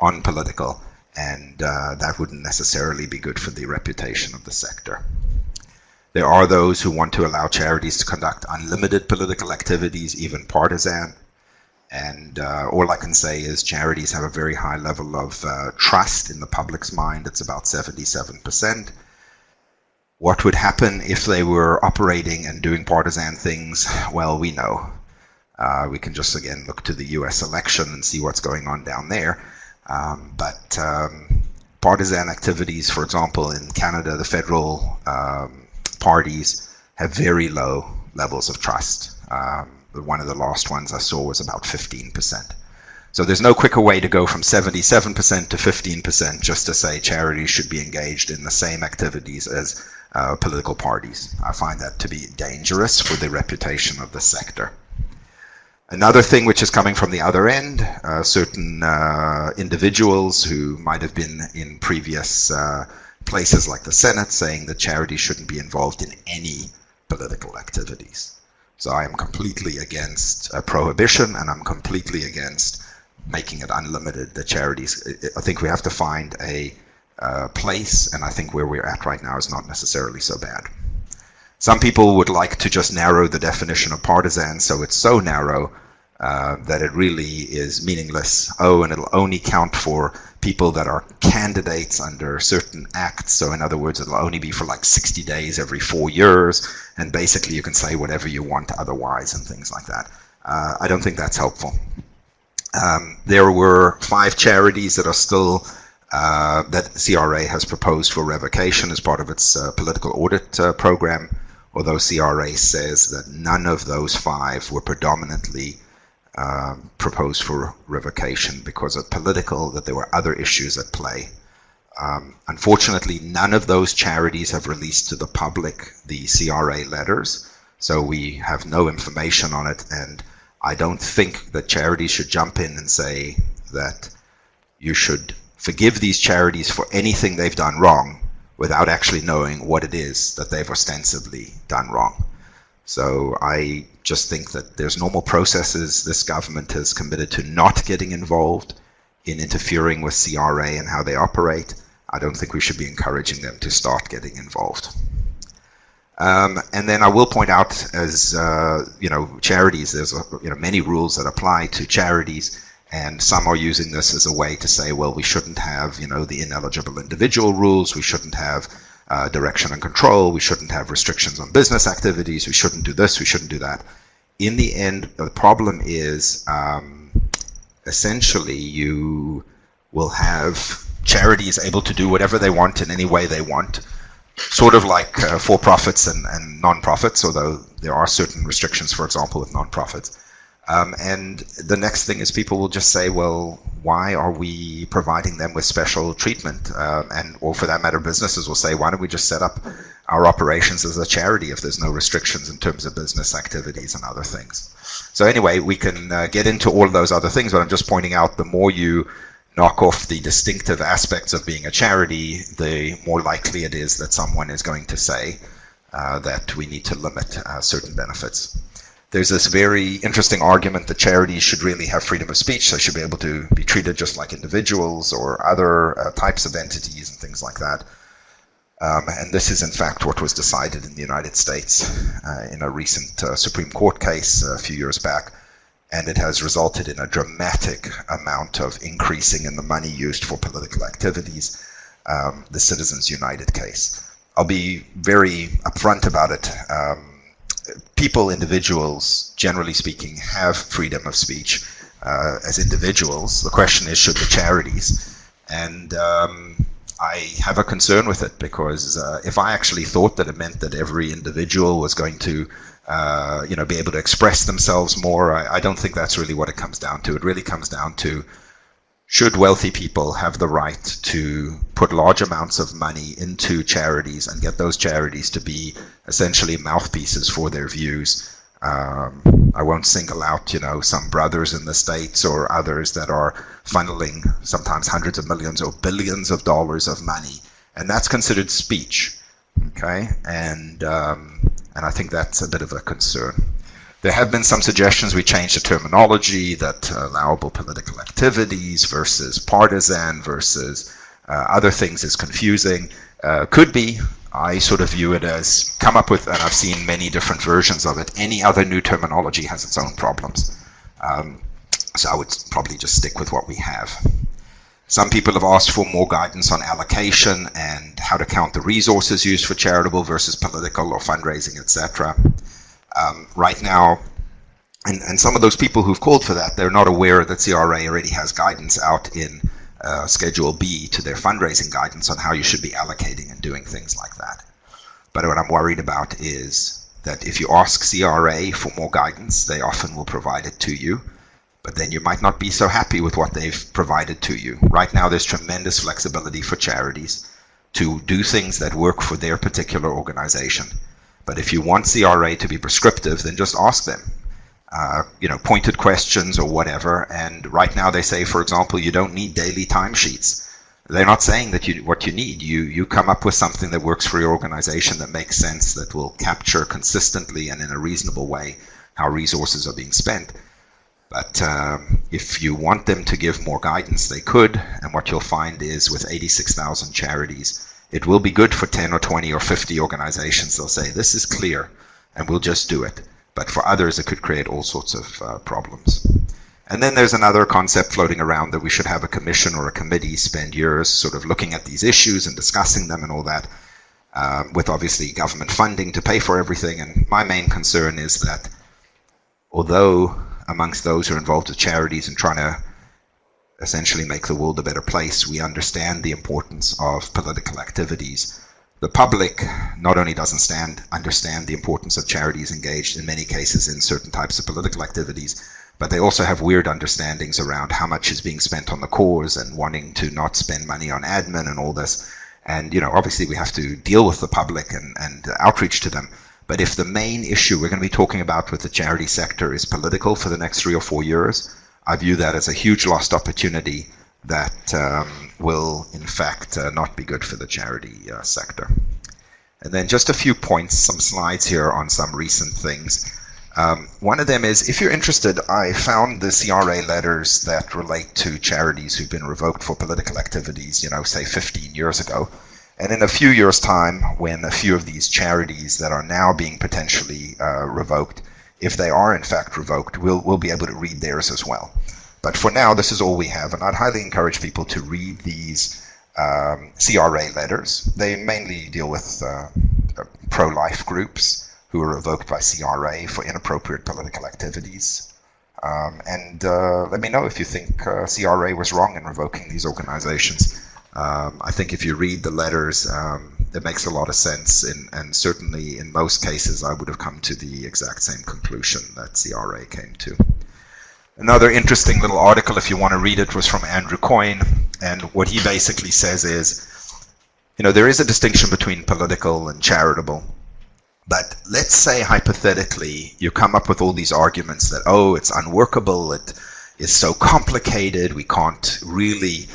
on political, and that wouldn't necessarily be good for the reputation of the sector. There are those who want to allow charities to conduct unlimited political activities, even partisan, And all I can say is charities have a very high level of trust in the public's mind. It's about 77%. What would happen if they were operating and doing partisan things? Well, we know. We can just, again, look to the US election and see what's going on down there. But partisan activities, for example, in Canada, the federal parties have very low levels of trust. One of the last ones I saw was about 15%. So there's no quicker way to go from 77% to 15% just to say charities should be engaged in the same activities as political parties. I find that to be dangerous for the reputation of the sector. Another thing which is coming from the other end, certain individuals who might have been in previous places like the Senate saying that charities shouldn't be involved in any political activities. So I am completely against prohibition, and I'm completely against making it unlimited, the charities. I think we have to find a place, and I think where we're at right now is not necessarily so bad. Some people would like to just narrow the definition of partisan, so it's so narrow that it really is meaningless. Oh, and it'll only count for people that are candidates under certain acts. So in other words, it'll only be for like 60 days every 4 years, and basically you can say whatever you want otherwise and things like that. I don't think that's helpful. There were 5 charities that are still that CRA has proposed for revocation as part of its political audit program, although CRA says that none of those 5 were predominantly proposed for revocation because of political, that there were other issues at play. Unfortunately, none of those charities have released to the public the CRA letters, so we have no information on it, and I don't think that charities should jump in and say that you should forgive these charities for anything they've done wrong without actually knowing what it is that they've ostensibly done wrong. So I just think that there's normal processes. This government has committed to not getting involved in interfering with CRA and how they operate. I don't think we should be encouraging them to start getting involved. And then I will point out, as charities, there's many rules that apply to charities, and some are using this as a way to say, well, we shouldn't have the ineligible individual rules, we shouldn't have direction and control, we shouldn't have restrictions on business activities, we shouldn't do this, we shouldn't do that. In the end, the problem is essentially you will have charities able to do whatever they want in any way they want, sort of like for-profits and non-profits, although there are certain restrictions, for example, with non-profits. And the next thing is people will just say, well, why are we providing them with special treatment? Or for that matter, businesses will say, why don't we just set up our operations as a charity if there's no restrictions in terms of business activities and other things? So anyway, we can get into all of those other things, but I'm just pointing out the more you knock off the distinctive aspects of being a charity, the more likely it is that someone is going to say that we need to limit certain benefits. There's this very interesting argument that charities should really have freedom of speech. They should be able to be treated just like individuals or other types of entities and things like that. And this is in fact what was decided in the United States in a recent Supreme Court case a few years back. And it has resulted in a dramatic amount of increasing in the money used for political activities, the Citizens United case. I'll be very upfront about it. People, individuals, generally speaking, have freedom of speech as individuals. The question is, should the charities? And I have a concern with it because if I actually thought that it meant that every individual was going to be able to express themselves more, I don't think that's really what it comes down to. It really comes down to, should wealthy people have the right to put large amounts of money into charities and get those charities to be essentially mouthpieces for their views? I won't single out, some brothers in the States or others that are funneling sometimes hundreds of millions or billions of dollars of money, and that's considered speech. Okay, and I think that's a bit of a concern. There have been some suggestions we change the terminology, that allowable political activities versus partisan versus other things is confusing. Could be. I sort of view it as come up with, and I've seen many different versions of it. Any other new terminology has its own problems. So I would probably just stick with what we have. Some people have asked for more guidance on allocation and how to count the resources used for charitable versus political or fundraising, etc. Right now, and some of those people who've called for that, they're not aware that CRA already has guidance out in Schedule B to their fundraising guidance on how you should be allocating and doing things like that. But what I'm worried about is that if you ask CRA for more guidance, they often will provide it to you, but then you might not be so happy with what they've provided to you. Right now, there's tremendous flexibility for charities to do things that work for their particular organization. But if you want CRA to be prescriptive, then just ask them. Pointed questions or whatever. And right now they say, for example, you don't need daily timesheets. They're not saying that what you need. You come up with something that works for your organization, that makes sense, that will capture consistently and in a reasonable way how resources are being spent. But if you want them to give more guidance, they could. And what you'll find is with 86,000 charities, it will be good for 10 or 20 or 50 organizations. They'll say, this is clear, and we'll just do it. But for others, it could create all sorts of problems. And then there's another concept floating around that we should have a commission or a committee spend years sort of looking at these issues and discussing them and all that, with obviously government funding to pay for everything. And my main concern is that although amongst those who are involved with charities and trying to essentially make the world a better place, we understand the importance of political activities. The public not only doesn't understand the importance of charities engaged in many cases in certain types of political activities, but they also have weird understandings around how much is being spent on the cause and wanting to not spend money on admin and all this. And, obviously we have to deal with the public and outreach to them. But if the main issue we're going to be talking about with the charity sector is political for the next 3 or 4 years, I view that as a huge lost opportunity that will, in fact, not be good for the charity sector. And then just a few points, some slides here on some recent things. One of them is, if you're interested, I found the CRA letters that relate to charities who've been revoked for political activities, say 15 years ago. And in a few years' time, when a few of these charities that are now being potentially revoked, if they are in fact revoked, we'll be able to read theirs as well. But for now, this is all we have, and I'd highly encourage people to read these CRA letters. They mainly deal with pro-life groups who were revoked by CRA for inappropriate political activities. Let me know if you think CRA was wrong in revoking these organizations. I think if you read the letters, it makes a lot of sense, and certainly in most cases I would have come to the exact same conclusion that CRA came to. Another interesting little article, if you want to read it, was from Andrew Coyne, and what he basically says is, there is a distinction between political and charitable, but let's say hypothetically you come up with all these arguments that, oh, it's unworkable, it is so complicated, we can't really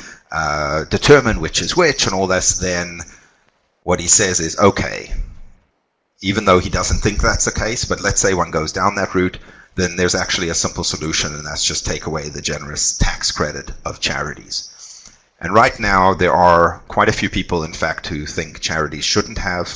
determine which is which and all this. Then what he says is, okay, even though he doesn't think that's the case, but let's say one goes down that route, then there's actually a simple solution, and that's just take away the generous tax credit of charities. And right now there are quite a few people, in fact, who think charities shouldn't have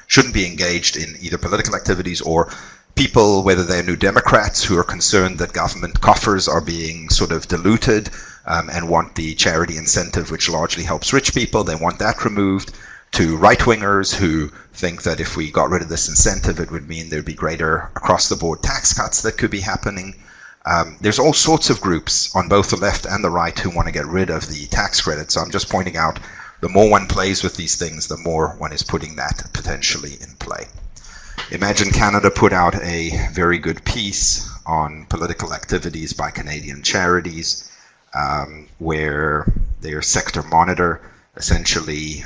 shouldn't be engaged in either political activities, or people, whether they're New Democrats who are concerned that government coffers are being sort of diluted and want the charity incentive, which largely helps rich people, they want that removed, to right-wingers who think that if we got rid of this incentive, it would mean there'd be greater across-the-board tax cuts that could be happening. There's all sorts of groups on both the left and the right who want to get rid of the tax credit. So I'm just pointing out, the more one plays with these things, the more one is putting that potentially in play. Imagine Canada put out a very good piece on political activities by Canadian charities, where their sector monitor essentially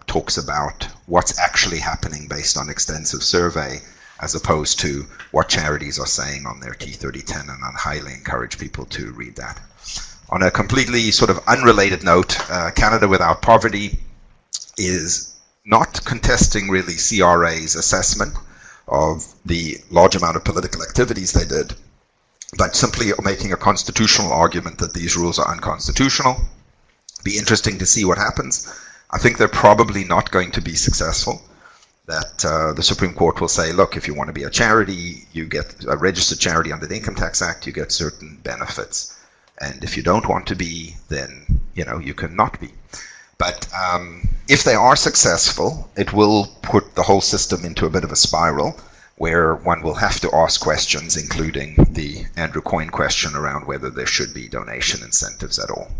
talks about what's actually happening based on extensive survey, as opposed to what charities are saying on their T3010, and I'd highly encourage people to read that. On a completely sort of unrelated note, Canada Without Poverty is not contesting really CRA's assessment of the large amount of political activities they did, but simply making a constitutional argument that these rules are unconstitutional. Be interesting to see what happens. I think they're probably not going to be successful. that the Supreme Court will say, look, if you want to be a charity, you get a registered charity under the Income Tax Act, you get certain benefits. And if you don't want to be, then, you know, you cannot be. But if they are successful, it will put the whole system into a bit of a spiral where one will have to ask questions, including the Andrew Coyne question around whether there should be donation incentives at all.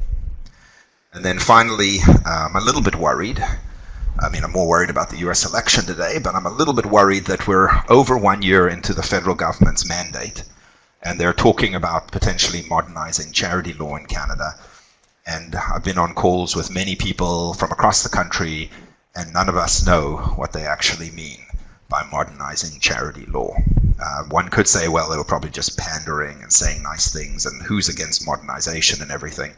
And then finally, I'm a little bit worried. I mean, I'm more worried about the US election today, but I'm a little bit worried that we're over 1 year into the federal government's mandate, and they're talking about potentially modernizing charity law in Canada. And I've been on calls with many people from across the country, and none of us know what they actually mean by modernizing charity law. One could say, well, they were probably just pandering and saying nice things, and who's against modernization and everything.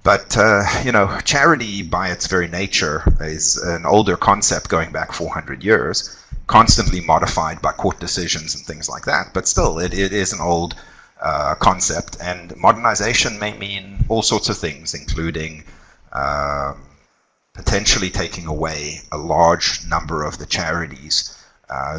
But, you know, charity by its very nature is an older concept going back 400 years, constantly modified by court decisions and things like that. But still, it is an old concept, and modernization may mean all sorts of things, including potentially taking away a large number of the charities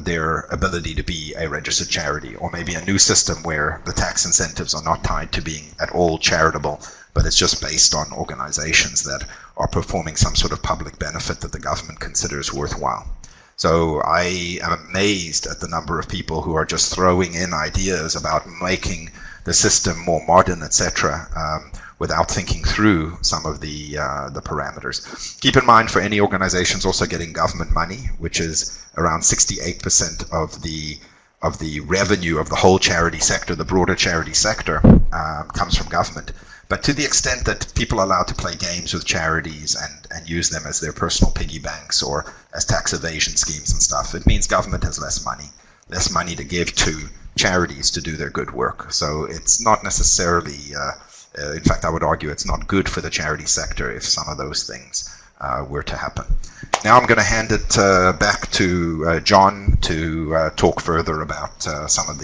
their ability to be a registered charity, or maybe a new system where the tax incentives are not tied to being at all charitable, but it's just based on organizations that are performing some sort of public benefit that the government considers worthwhile. So I am amazed at the number of people who are just throwing in ideas about making the system more modern, etc., without thinking through some of the parameters. Keep in mind, for any organizations also getting government money, which is around 68% of the revenue of the whole charity sector, the broader charity sector, comes from government. But to the extent that people are allowed to play games with charities and use them as their personal piggy banks or as tax evasion schemes and stuff, it means government has less money to give to charities to do their good work. So it's not necessarily, in fact, I would argue it's not good for the charity sector if some of those things were to happen. Now I'm going to hand it back to John to talk further about some of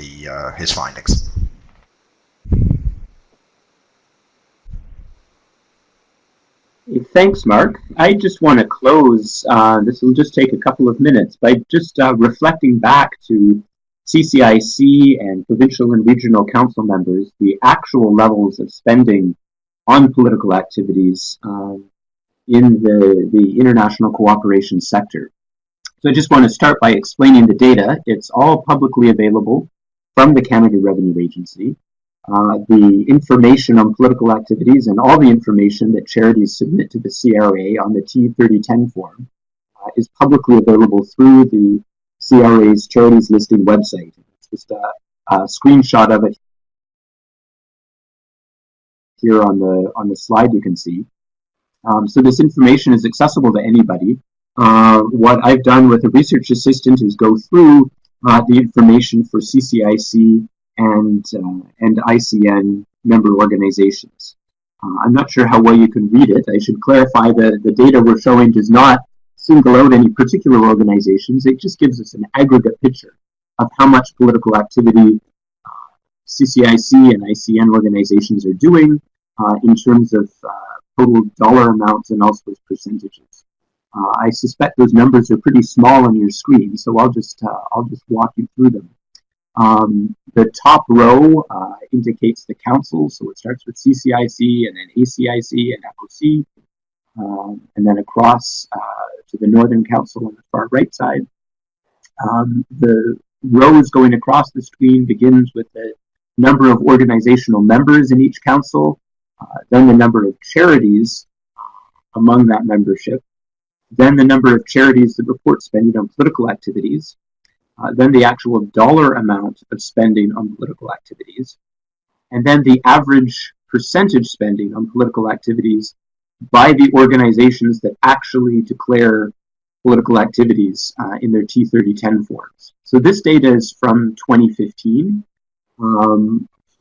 his findings. Thanks, Mark. I just want to close, this will just take a couple of minutes, by just reflecting back to CCIC and provincial and regional council members, the actual levels of spending on political activities in the international cooperation sector. So I just want to start by explaining the data. It's all publicly available from the Canada Revenue Agency. The information on political activities and all the information that charities submit to the CRA on the T3010 form is publicly available through the CRA's Charities Listing website. It's just a screenshot of it here on the slide you can see. So this information is accessible to anybody. What I've done with a research assistant is go through the information for CCIC and ICN member organizations. I'm not sure how well you can read it. I should clarify that the data we're showing does not single out any particular organizations. It just gives us an aggregate picture of how much political activity CCIC and ICN organizations are doing in terms of total dollar amounts and also as percentages. I suspect those numbers are pretty small on your screen, so I'll just walk you through them. The top row indicates the council, so it starts with CCIC and then ACIC and FOC, and then across to the Northern Council on the far right side. The rows going across the screen begins with the number of organizational members in each council, then the number of charities among that membership, then the number of charities that report spending on political activities, then the actual dollar amount of spending on political activities, and then the average percentage spending on political activities by the organizations that actually declare political activities in their T3010 forms. So this data is from 2015.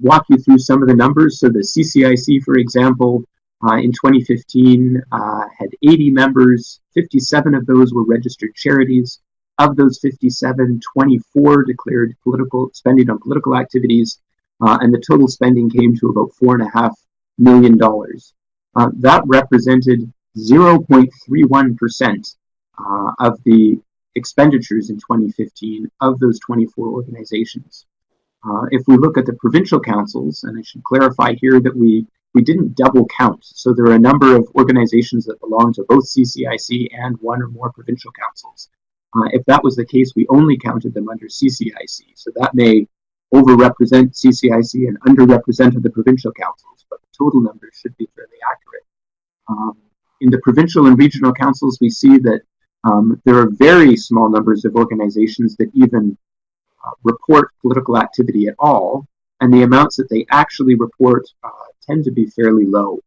Walk you through some of the numbers. So the CCIC, for example, in 2015 had 80 members. 57 of those were registered charities. Of those 57, 24 declared political spending on political activities, and the total spending came to about $4.5 million. That represented 0.31% of the expenditures in 2015 of those 24 organizations. If we look at the provincial councils, and I should clarify here that we didn't double count. So there are a number of organizations that belong to both CCIC and one or more provincial councils. If that was the case, we only counted them under CCIC. So that may overrepresent CCIC and underrepresented the provincial councils, but the total numbers should be fairly accurate. In the provincial and regional councils, we see that there are very small numbers of organizations that even report political activity at all, and the amounts that they actually report tend to be fairly low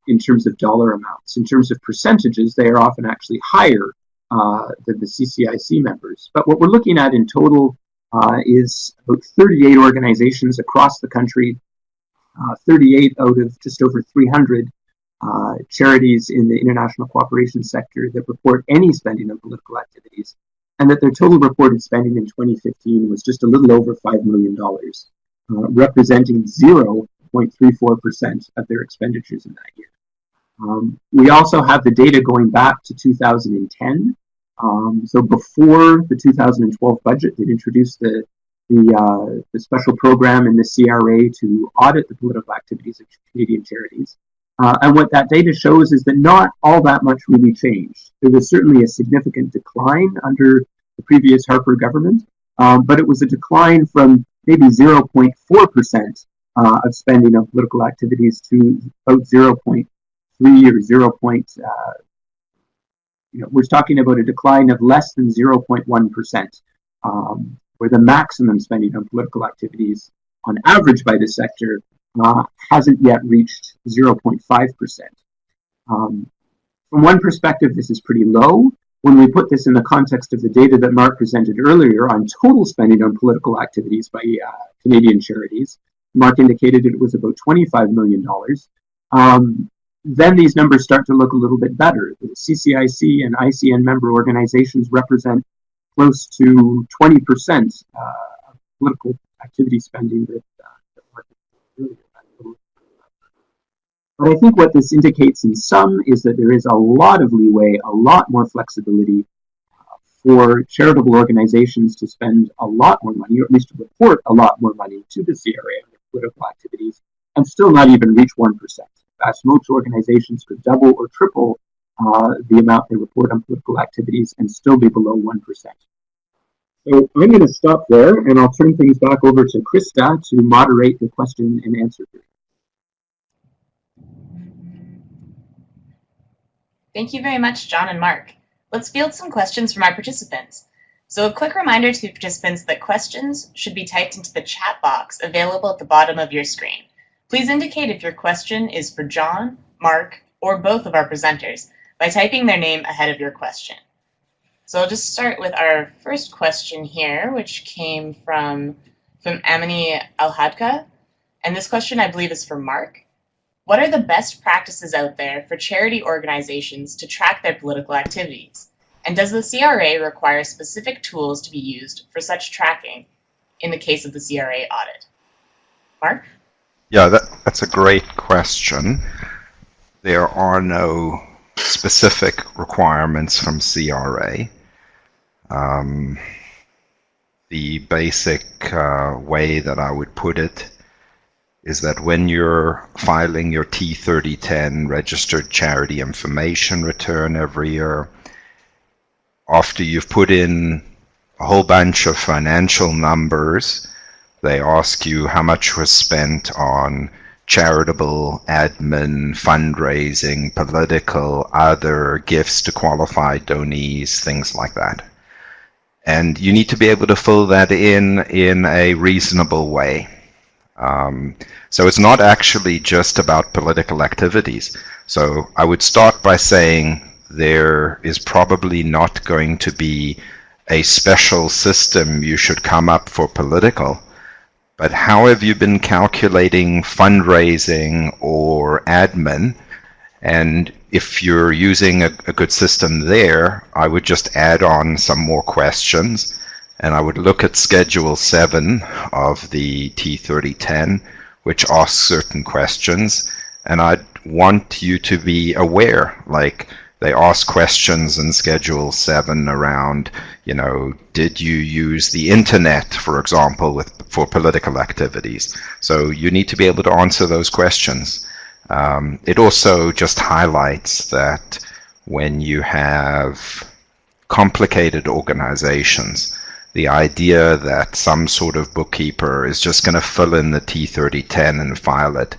in terms of dollar amounts. In terms of percentages, they are often actually higher than the CCIC members. But what we're looking at in total is about 38 organizations across the country, 38 out of just over 300 charities in the international cooperation sector that report any spending on political activities, and that their total reported spending in 2015 was just a little over $5 million, representing 0.34% of their expenditures in that year. We also have the data going back to 2010. So before the 2012 budget, they introduced the special program in the CRA to audit the political activities of Canadian charities. And what that data shows is that not all that much really changed. There was certainly a significant decline under the previous Harper government, but it was a decline from maybe 0.4% of spending on political activities to about 0.3 or 0. We're talking about a decline of less than 0.1%, where the maximum spending on political activities on average by the sector hasn't yet reached 0.5%. From one perspective, this is pretty low. When we put this in the context of the data that Mark presented earlier on total spending on political activities by Canadian charities, Mark indicated it was about $25 million. Then these numbers start to look a little bit better. The CCIC and ICN member organizations represent close to 20% of political activity spending that Mark earlier. But I think what this indicates in sum is that there is a lot of leeway, a lot more flexibility for charitable organizations to spend a lot more money, or at least to report a lot more money to the CRA on their political activities, and still not even reach 1%. As most organizations could double or triple the amount they report on political activities and still be below 1%. So I'm going to stop there, and I'll turn things back over to Krista to moderate the question and answer period. Thank you very much, John and Mark. Let's field some questions from our participants. So a quick reminder to participants that questions should be typed into the chat box available at the bottom of your screen. Please indicate if your question is for John, Mark, or both of our presenters by typing their name ahead of your question. So I'll just start with our first question here, which came from Amini Alhadka. And this question, I believe, is for Mark. What are the best practices out there for charity organizations to track their political activities? And does the CRA require specific tools to be used for such tracking in the case of the CRA audit? Mark? Yeah, that's a great question. There are no specific requirements from CRA. The basic way that I would put it is that when you're filing your T3010 registered charity information return every year, after you've put in a whole bunch of financial numbers, they ask you how much was spent on charitable, admin, fundraising, political, other gifts to qualified donees, things like that. And you need to be able to fill that in a reasonable way. So it's not actually just about political activities. So I would start by saying there is probably not going to be a special system you should come up for political. But how have you been calculating fundraising or admin? And if you're using a good system there, I would just add on some more questions. And I would look at Schedule 7 of the T3010, which asks certain questions. And I'd want you to be aware, like, They ask questions in Schedule 7 around, did you use the internet, for example, for political activities? So you need to be able to answer those questions. It also just highlights that when you have complicated organizations, the idea that some sort of bookkeeper is just going to fill in the T3010 and file it,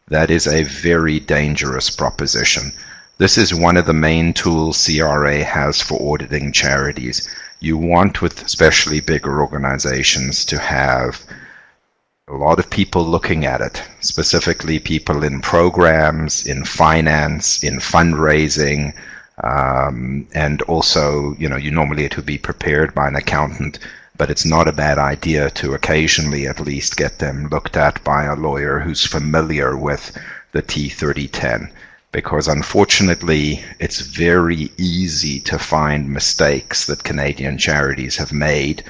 that is a very dangerous proposition. This is one of the main tools CRA has for auditing charities. You want, with especially bigger organizations, to have a lot of people looking at it, specifically people in programs, in finance, in fundraising, and also, normally it would be prepared by an accountant, but it's not a bad idea to occasionally at least get them looked at by a lawyer who's familiar with the T3010. Because unfortunately, it's very easy to find mistakes that Canadian charities have made.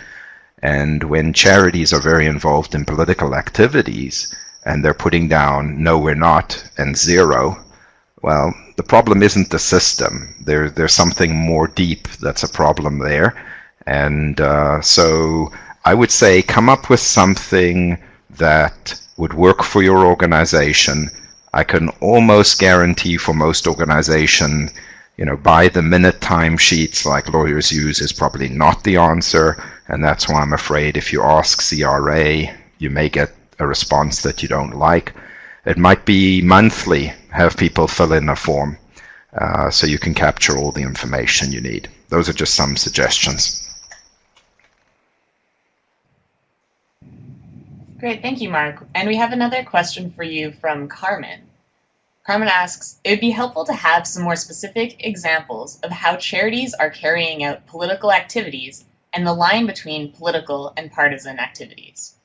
And when charities are very involved in political activities and they're putting down "no, we're not" and "0", well, the problem isn't the system. There's something more deep that's a problem there. And so I would say come up with something that would work for your organization. I can almost guarantee for most organizations, by the minute timesheets like lawyers use is probably not the answer. And that's why I'm afraid if you ask CRA, you may get a response that you don't like. It might be monthly, have people fill in a form so you can capture all the information you need. Those are just some suggestions. Great, thank you, Mark. And we have another question for you from Carmen. Carmen asks, it would be helpful to have some more specific examples of how charities are carrying out political activities and the line between political and partisan activities.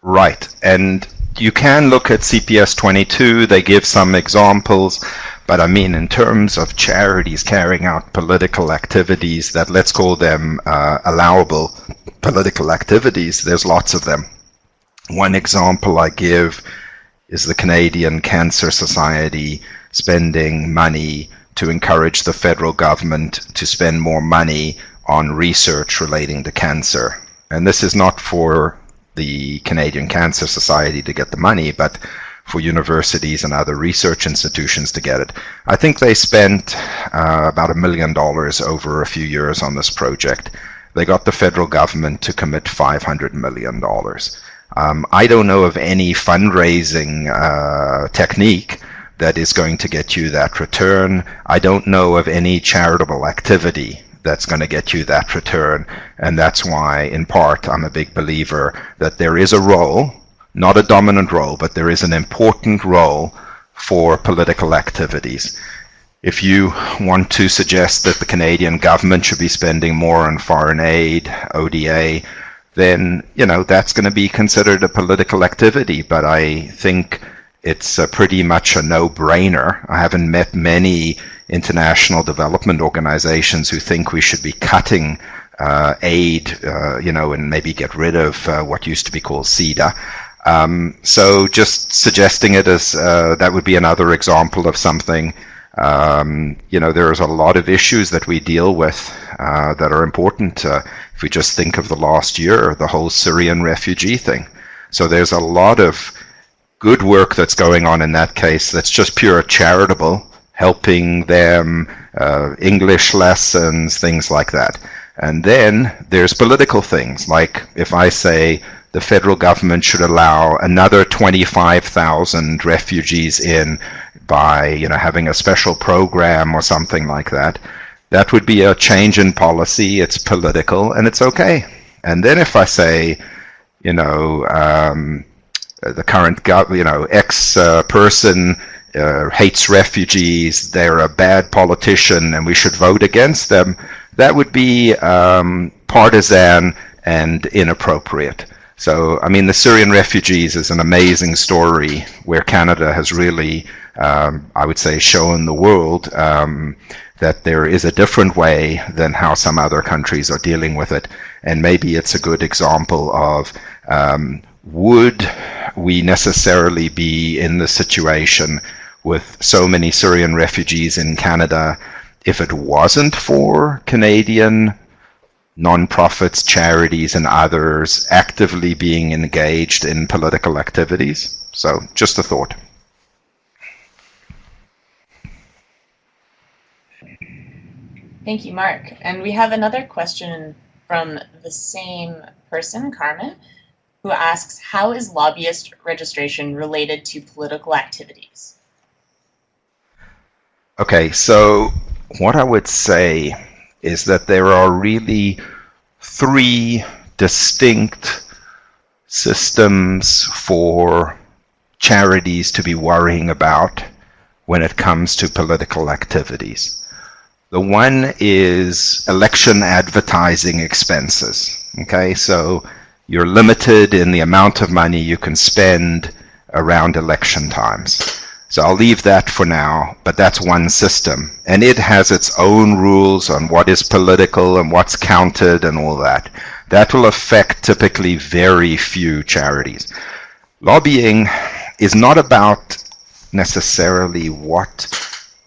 Right, and you can look at CPS 22, they give some examples, but I mean in terms of charities carrying out political activities that, let's call them allowable political activities, there's lots of them. One example I give is the Canadian Cancer Society spending money to encourage the federal government to spend more money on research relating to cancer. And this is not for the Canadian Cancer Society to get the money, but for universities and other research institutions to get it. I think they spent about $1 million over a few years on this project. They got the federal government to commit $500 million. I don't know of any fundraising technique that is going to get you that return. I don't know of any charitable activity that's going to get you that return. And that's why, in part, I'm a big believer that there is a role, not a dominant role, but there is an important role for political activities. If you want to suggest that the Canadian government should be spending more on foreign aid, ODA, then, that's going to be considered a political activity. But I think it's pretty much a no-brainer. I haven't met many international development organizations who think we should be cutting aid, and maybe get rid of what used to be called CEDA. So just suggesting it as that would be another example of something. There's a lot of issues that we deal with that are important. If we just think of the last year, the whole Syrian refugee thing. So there's a lot of good work that's going on in that case that's just pure charitable, helping them, English lessons, things like that. And then there's political things, like if I say the federal government should allow another 25,000 refugees in by having a special program or something like that, that would be a change in policy. It's political and it's okay. And then if I say, the current X person hates refugees, they're a bad politician and we should vote against them, that would be partisan and inappropriate. So, the Syrian refugees is an amazing story where Canada has really, I would say, shown the world that there is a different way than how some other countries are dealing with it. And maybe it's a good example of would we necessarily be in the situation with so many Syrian refugees in Canada, if it wasn't for Canadian non-profits, charities, and others actively being engaged in political activities. So just a thought. Thank you, Mark. And we have another question from the same person, Carmen, who asks, how is lobbyist registration related to political activities? Okay, so what I would say is that there are really three distinct systems for charities to be worrying about when it comes to political activities. The one is election advertising expenses. Okay, so you're limited in the amount of money you can spend around election times. So I'll leave that for now, but that's one system. And it has its own rules on what is political and what's counted and all that. That will affect typically very few charities. Lobbying is not about necessarily what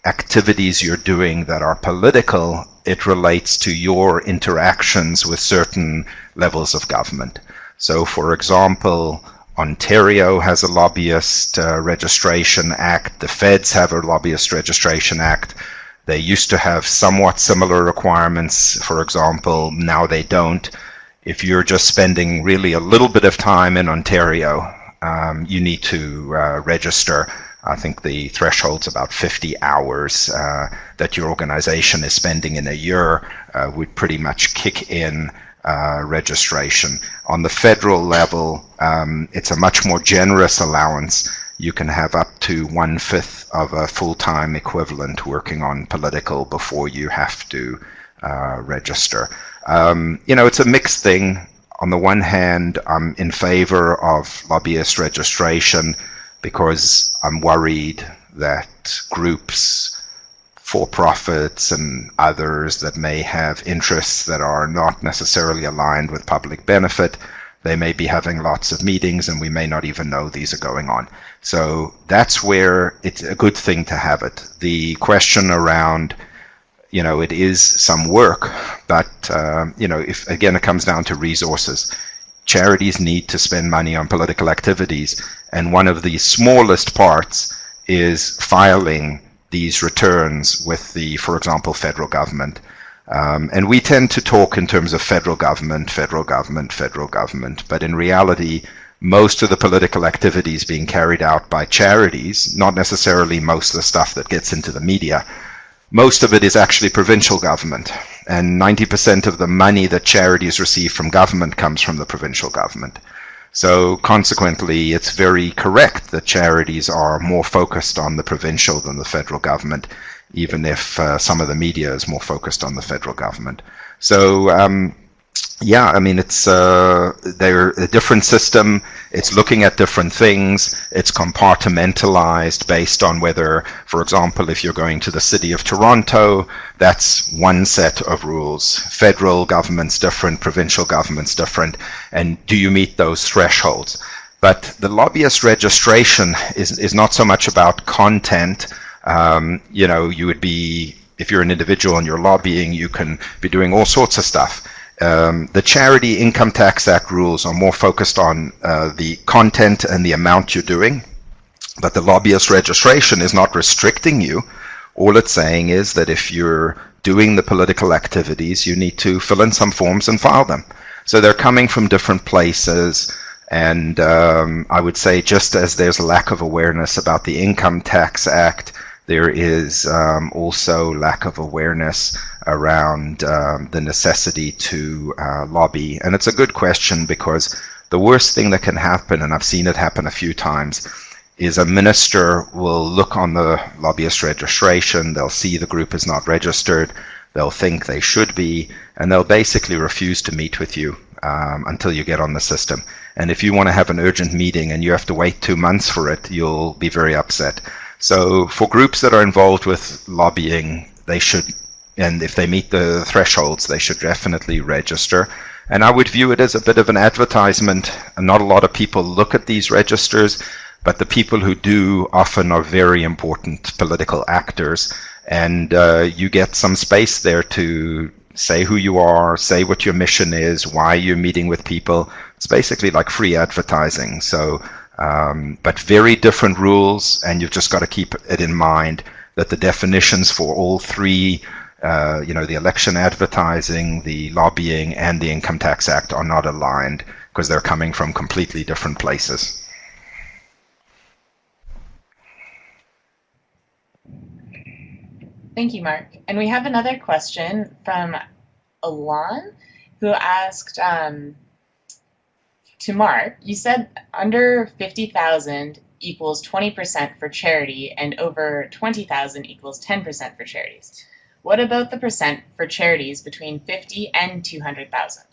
activities you're doing that are political. It relates to your interactions with certain levels of government. So, for example, Ontario has a lobbyist registration act. The feds have a lobbyist registration act. They used to have somewhat similar requirements. For example, now they don't. If you're just spending really a little bit of time in Ontario, you need to register. I think the threshold's about 50 hours that your organization is spending in a year would pretty much kick in registration. On the federal level, it's a much more generous allowance. You can have up to 1/5 of a full-time equivalent working on political before you have to register. It's a mixed thing. On the one hand, I'm in favor of lobbyist registration because I'm worried that groups, for-profits and others that may have interests that are not necessarily aligned with public benefit, they may be having lots of meetings and we may not even know these are going on. So that's where it's a good thing to have it. The question around, it is some work, but, if again, it comes down to resources. Charities need to spend money on political activities, and one of the smallest parts is filing these returns with the, for example, federal government. And we tend to talk in terms of federal government, federal government, federal government, but in reality, most of the political activities being carried out by charities, not necessarily most of the stuff that gets into the media, most of it is actually provincial government. And 90% of the money that charities receive from government comes from the provincial government. So consequently, it's very correct that charities are more focused on the provincial than the federal government, even if some of the media is more focused on the federal government. So, it's they're a different system. It's looking at different things. It's compartmentalized based on whether, for example, if you're going to the city of Toronto, that's one set of rules. Federal government's different, provincial government's different, and do you meet those thresholds? But the lobbyist registration is not so much about content. You would be, if you're an individual and you're lobbying, you can be doing all sorts of stuff. The Charity Income Tax Act rules are more focused on the content and the amount you're doing, but the lobbyist registration is not restricting you. All it's saying is that if you're doing the political activities, you need to fill in some forms and file them. So they're coming from different places, and I would say just as there's a lack of awareness about the Income Tax Act, there is also lack of awareness around the necessity to lobby. And it's a good question, because the worst thing that can happen, and I've seen it happen a few times, is a minister will look on the lobbyist registration, they'll see the group is not registered, they'll think they should be, and they'll basically refuse to meet with you until you get on the system. And if you want to have an urgent meeting and you have to wait 2 months for it, you'll be very upset. So for groups that are involved with lobbying, they should, and if they meet the thresholds, they should definitely register. And I would view it as a bit of an advertisement. And not a lot of people look at these registers. but the people who do often are very important political actors, and you get some space there to say who you are, say what your mission is, why you're meeting with people. It's basically like free advertising. So, but very different rules, and you've just got to keep it in mind that the definitions for all three, the election advertising, the lobbying, and the Income Tax Act are not aligned because they're coming from completely different places. Thank you, Mark. And we have another question from Alon, who asked to Mark, you said under 50,000 equals 20% for charity and over 20,000 equals 10% for charities. What about the percent for charities between 50 and 200,000?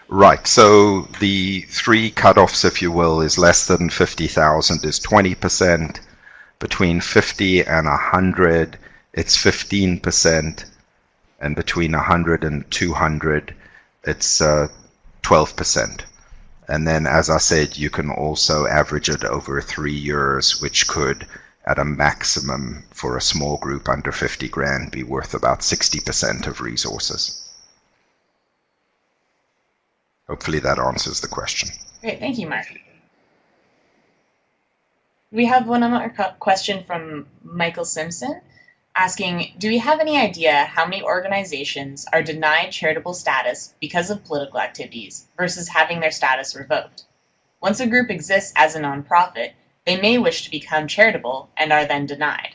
Right, so the three cutoffs, if you will, is less than 50,000 is 20%, between 50 and 100 it's 15%, and between 100 and 200 it's 12%. And then, as I said, you can also average it over 3 years, which could, at a maximum for a small group under 50 grand, be worth about 60% of resources. Hopefully that answers the question. Great, thank you, Mark. We have one more question from Michael Simpson, asking, do we have any idea how many organizations are denied charitable status because of political activities versus having their status revoked? Once a group exists as a nonprofit, they may wish to become charitable and are then denied.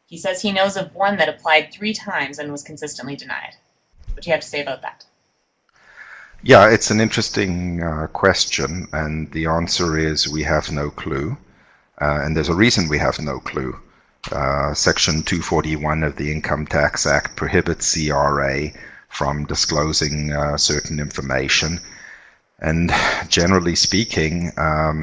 He says he knows of one that applied 3 times and was consistently denied. What do you have to say about that? Yeah, it's an interesting question, and the answer is we have no clue. And there's a reason we have no clue. Section 241 of the Income Tax Act prohibits CRA from disclosing certain information. And generally speaking,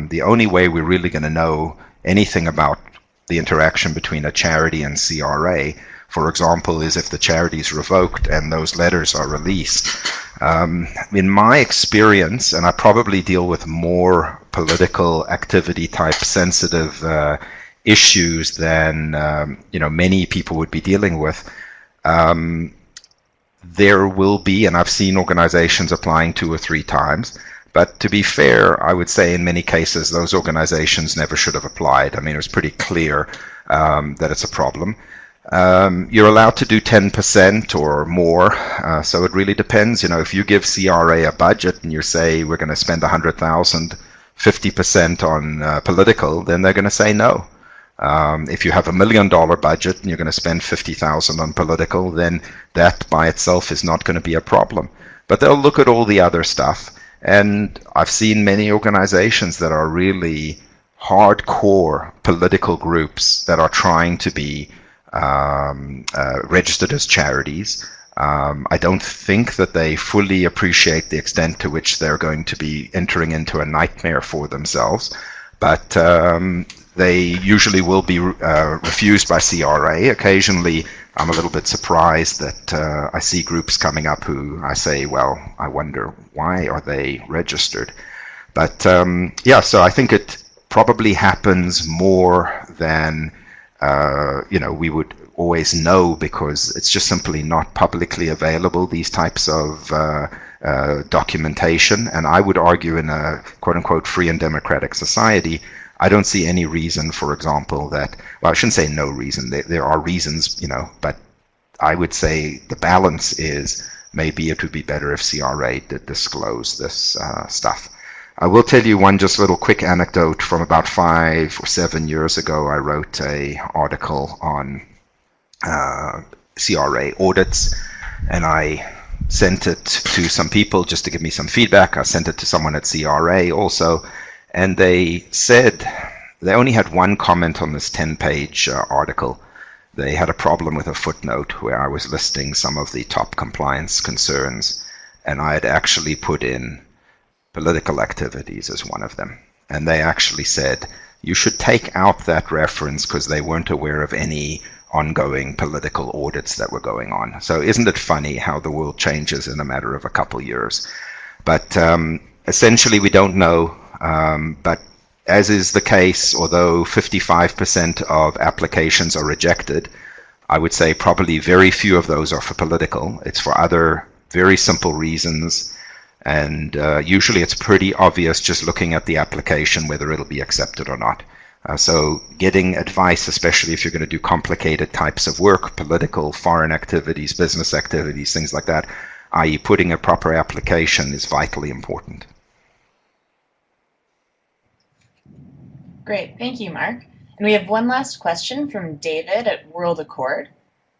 the only way we're really going to know anything about the interaction between a charity and CRA, for example, is if the charity is revoked and those letters are released. In my experience, and I probably deal with more political activity type sensitive issues than many people would be dealing with, there will be, and I've seen organizations applying 2 or 3 times, but to be fair, I would say in many cases those organizations never should have applied. I mean, it was pretty clear that it's a problem. You're allowed to do 10% or more, so it really depends. If you give CRA a budget and you say we're going to spend 100,000, 50% on political, then they're going to say no. If you have $1 million budget and you're going to spend 50,000 on political, then that by itself is not going to be a problem. But they'll look at all the other stuff, and I've seen many organizations that are really hardcore political groups that are trying to be registered as charities. I don't think that they fully appreciate the extent to which they're going to be entering into a nightmare for themselves, but they usually will be refused by CRA. Occasionally, I'm a little bit surprised that I see groups coming up who I say, well, I wonder why are they registered? But yeah, so I think it probably happens more than we would always know, because it's just simply not publicly available, these types of documentation. And I would argue in a quote-unquote free and democratic society, I don't see any reason, for example, that, well, I shouldn't say no reason, there are reasons, but I would say the balance is maybe it would be better if CRA did disclose this stuff. I will tell you one just little quick anecdote from about 5 or 7 years ago. I wrote an article on CRA Audits, and I sent it to some people just to give me some feedback. I sent it to someone at CRA also, and they said they only had one comment on this 10-page article. They had a problem with a footnote where I was listing some of the top compliance concerns, and I had actually put in political activities as one of them. And they actually said, you should take out that reference because they weren't aware of any ongoing political audits that were going on. So isn't it funny how the world changes in a matter of a couple years? But essentially we don't know, but as is the case, although 55% of applications are rejected, I would say probably very few of those are for political. It's for other very simple reasons, and usually it's pretty obvious just looking at the application whether it'll be accepted or not. So getting advice, especially if you're going to do complicated types of work, political, foreign activities, business activities, things like that, i.e. putting a proper application, is vitally important. Great, thank you, Mark. And we have one last question from David at World Accord.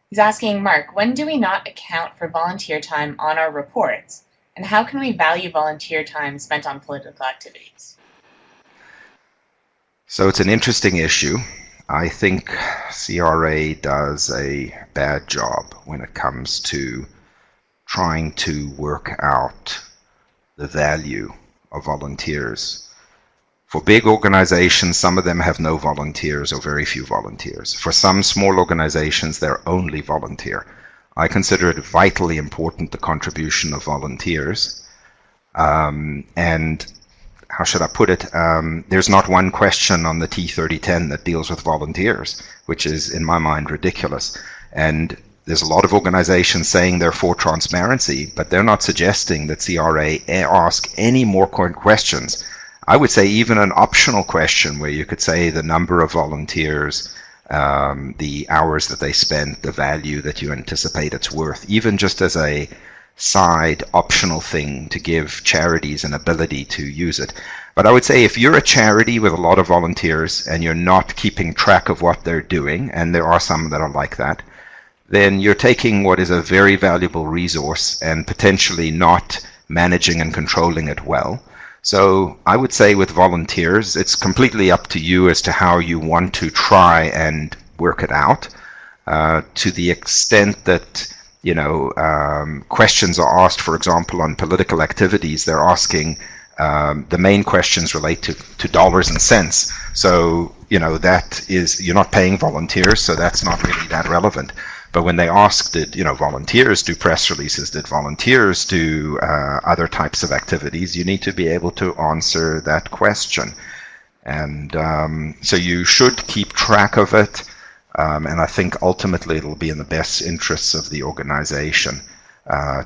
He's asking, Mark, when do we not account for volunteer time on our reports? And how can we value volunteer time spent on political activities? So it's an interesting issue. I think CRA does a bad job when it comes to trying to work out the value of volunteers. For big organizations, some of them have no volunteers or very few volunteers. For some small organizations, they're only volunteer. I consider it vitally important, the contribution of volunteers. And how should I put it? There's not one question on the T3010 that deals with volunteers, which is, in my mind, ridiculous. And there's a lot of organizations saying they're for transparency, but they're not suggesting that CRA ask any more questions. I would say even an optional question where you could say the number of volunteers, the hours that they spent, the value that you anticipate it's worth, even just as a side optional thing to give charities an ability to use it. But I would say if you're a charity with a lot of volunteers and you're not keeping track of what they're doing, and there are some that are like that, then you're taking what is a very valuable resource and potentially not managing and controlling it well. So I would say with volunteers, it's completely up to you as to how you want to try and work it out. To the extent that, you know, questions are asked, for example, on political activities, they're asking, the main questions relate to dollars and cents. So, you know, that is, you're not paying volunteers, so that's not really that relevant. But when they ask, did, you know, volunteers do press releases, did volunteers do other types of activities, you need to be able to answer that question. And so you should keep track of it. And I think ultimately it'll be in the best interests of the organization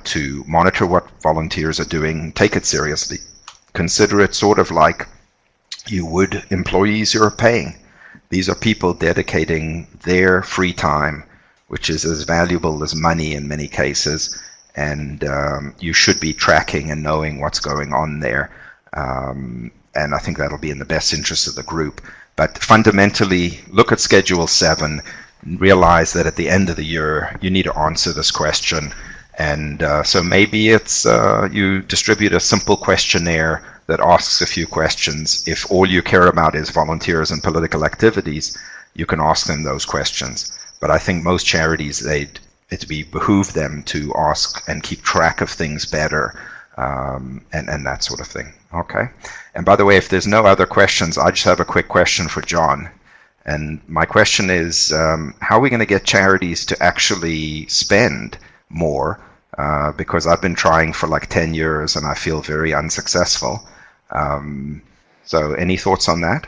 to monitor what volunteers are doing, take it seriously, consider it sort of like you would employees you're paying. These are people dedicating their free time, which is as valuable as money in many cases, and you should be tracking and knowing what's going on there. And I think that'll be in the best interest of the group. But fundamentally, look at Schedule 7, realize that at the end of the year, you need to answer this question. And so maybe it's you distribute a simple questionnaire that asks a few questions. If all you care about is volunteers and political activities, you can ask them those questions. But I think most charities, it'd behoove them to ask and keep track of things better, and that sort of thing. Okay. And by the way, if there's no other questions, I just have a quick question for John. And my question is, how are we going to get charities to actually spend more? Because I've been trying for like 10 years and I feel very unsuccessful. So any thoughts on that?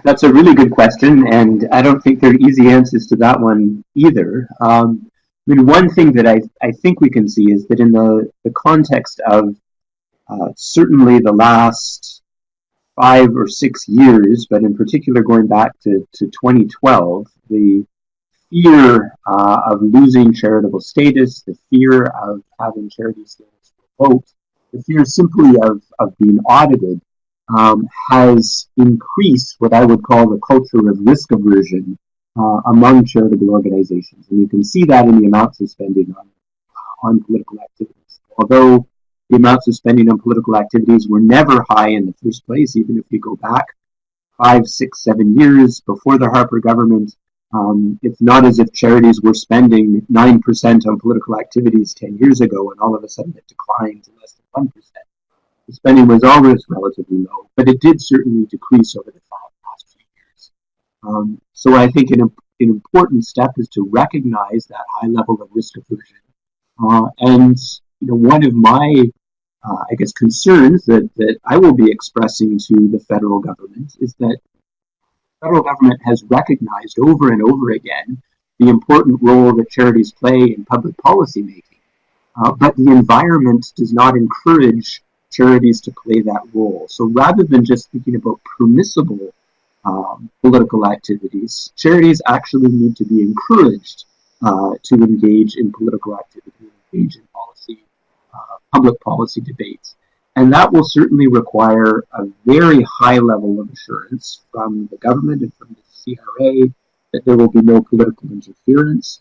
That's a really good question, and I don't think there are easy answers to that one either. I mean, one thing that I think we can see is that in the context of certainly the last 5 or 6 years, but in particular going back to 2012, the fear of losing charitable status, the fear of having charity status revoked, the fear simply of being audited, has increased what I would call the culture of risk aversion among charitable organizations. And you can see that in the amounts of spending on political activities. Although the amounts of spending on political activities were never high in the first place, even if we go back 5, 6, 7 years before the Harper government, it's not as if charities were spending 9% on political activities 10 years ago and all of a sudden it declined to less than 1%. The spending was always relatively low, but it did certainly decrease over the past few years. So I think an important step is to recognize that high level of risk aversion. And you know, one of my I guess, concerns that I will be expressing to the federal government is that the federal government has recognized over and over again the important role that charities play in public policy making. But the environment does not encourage charities to play that role. So rather than just thinking about permissible political activities, charities actually need to be encouraged to engage in political activity, engage in policy, public policy debates. And that will certainly require a very high level of assurance from the government and from the CRA that there will be no political interference,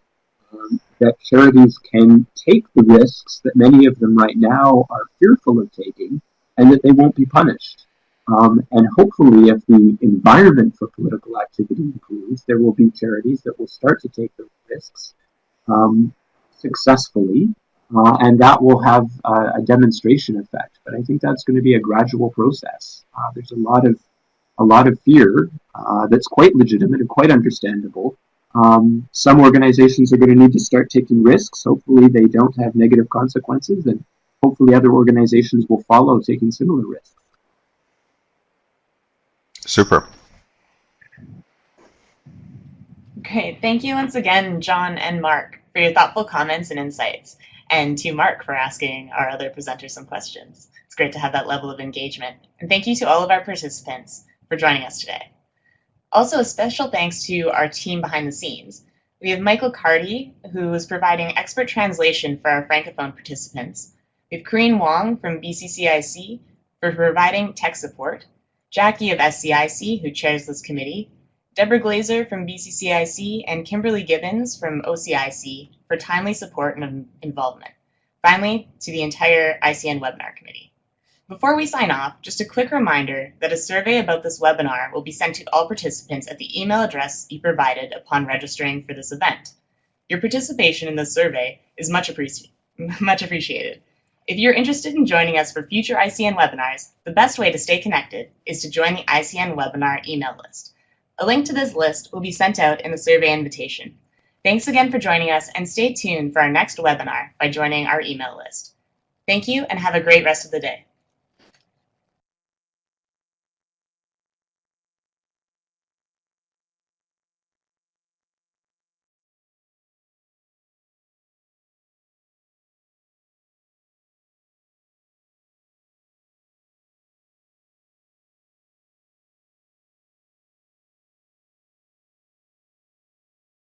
that charities can take the risks that many of them right now are fearful of taking, and that they won't be punished. And hopefully, if the environment for political activity improves, there will be charities that will start to take those risks successfully, and that will have a demonstration effect. But I think that's going to be a gradual process. There's a lot of fear that's quite legitimate and quite understandable. Some organizations are going to need to start taking risks. Hopefully, they don't have negative consequences, and hopefully, other organizations will follow taking similar risks. Super. Great. Thank you once again, John and Mark, for your thoughtful comments and insights, and to Mark for asking our other presenters some questions. It's great to have that level of engagement. And thank you to all of our participants for joining us today. Also, a special thanks to our team behind the scenes. We have Michael Carty, who is providing expert translation for our Francophone participants. We have Corinne Wong from BCCIC for providing tech support, Jackie of SCIC, who chairs this committee, Deborah Glazer from BCCIC, and Kimberly Gibbons from OCIC for timely support and involvement. Finally, to the entire ICN webinar committee. Before we sign off, just a quick reminder that a survey about this webinar will be sent to all participants at the email address you provided upon registering for this event. Your participation in this survey is much appreciated. If you're interested in joining us for future ICN webinars, the best way to stay connected is to join the ICN webinar email list. A link to this list will be sent out in the survey invitation. Thanks again for joining us, and stay tuned for our next webinar by joining our email list. Thank you, and have a great rest of the day.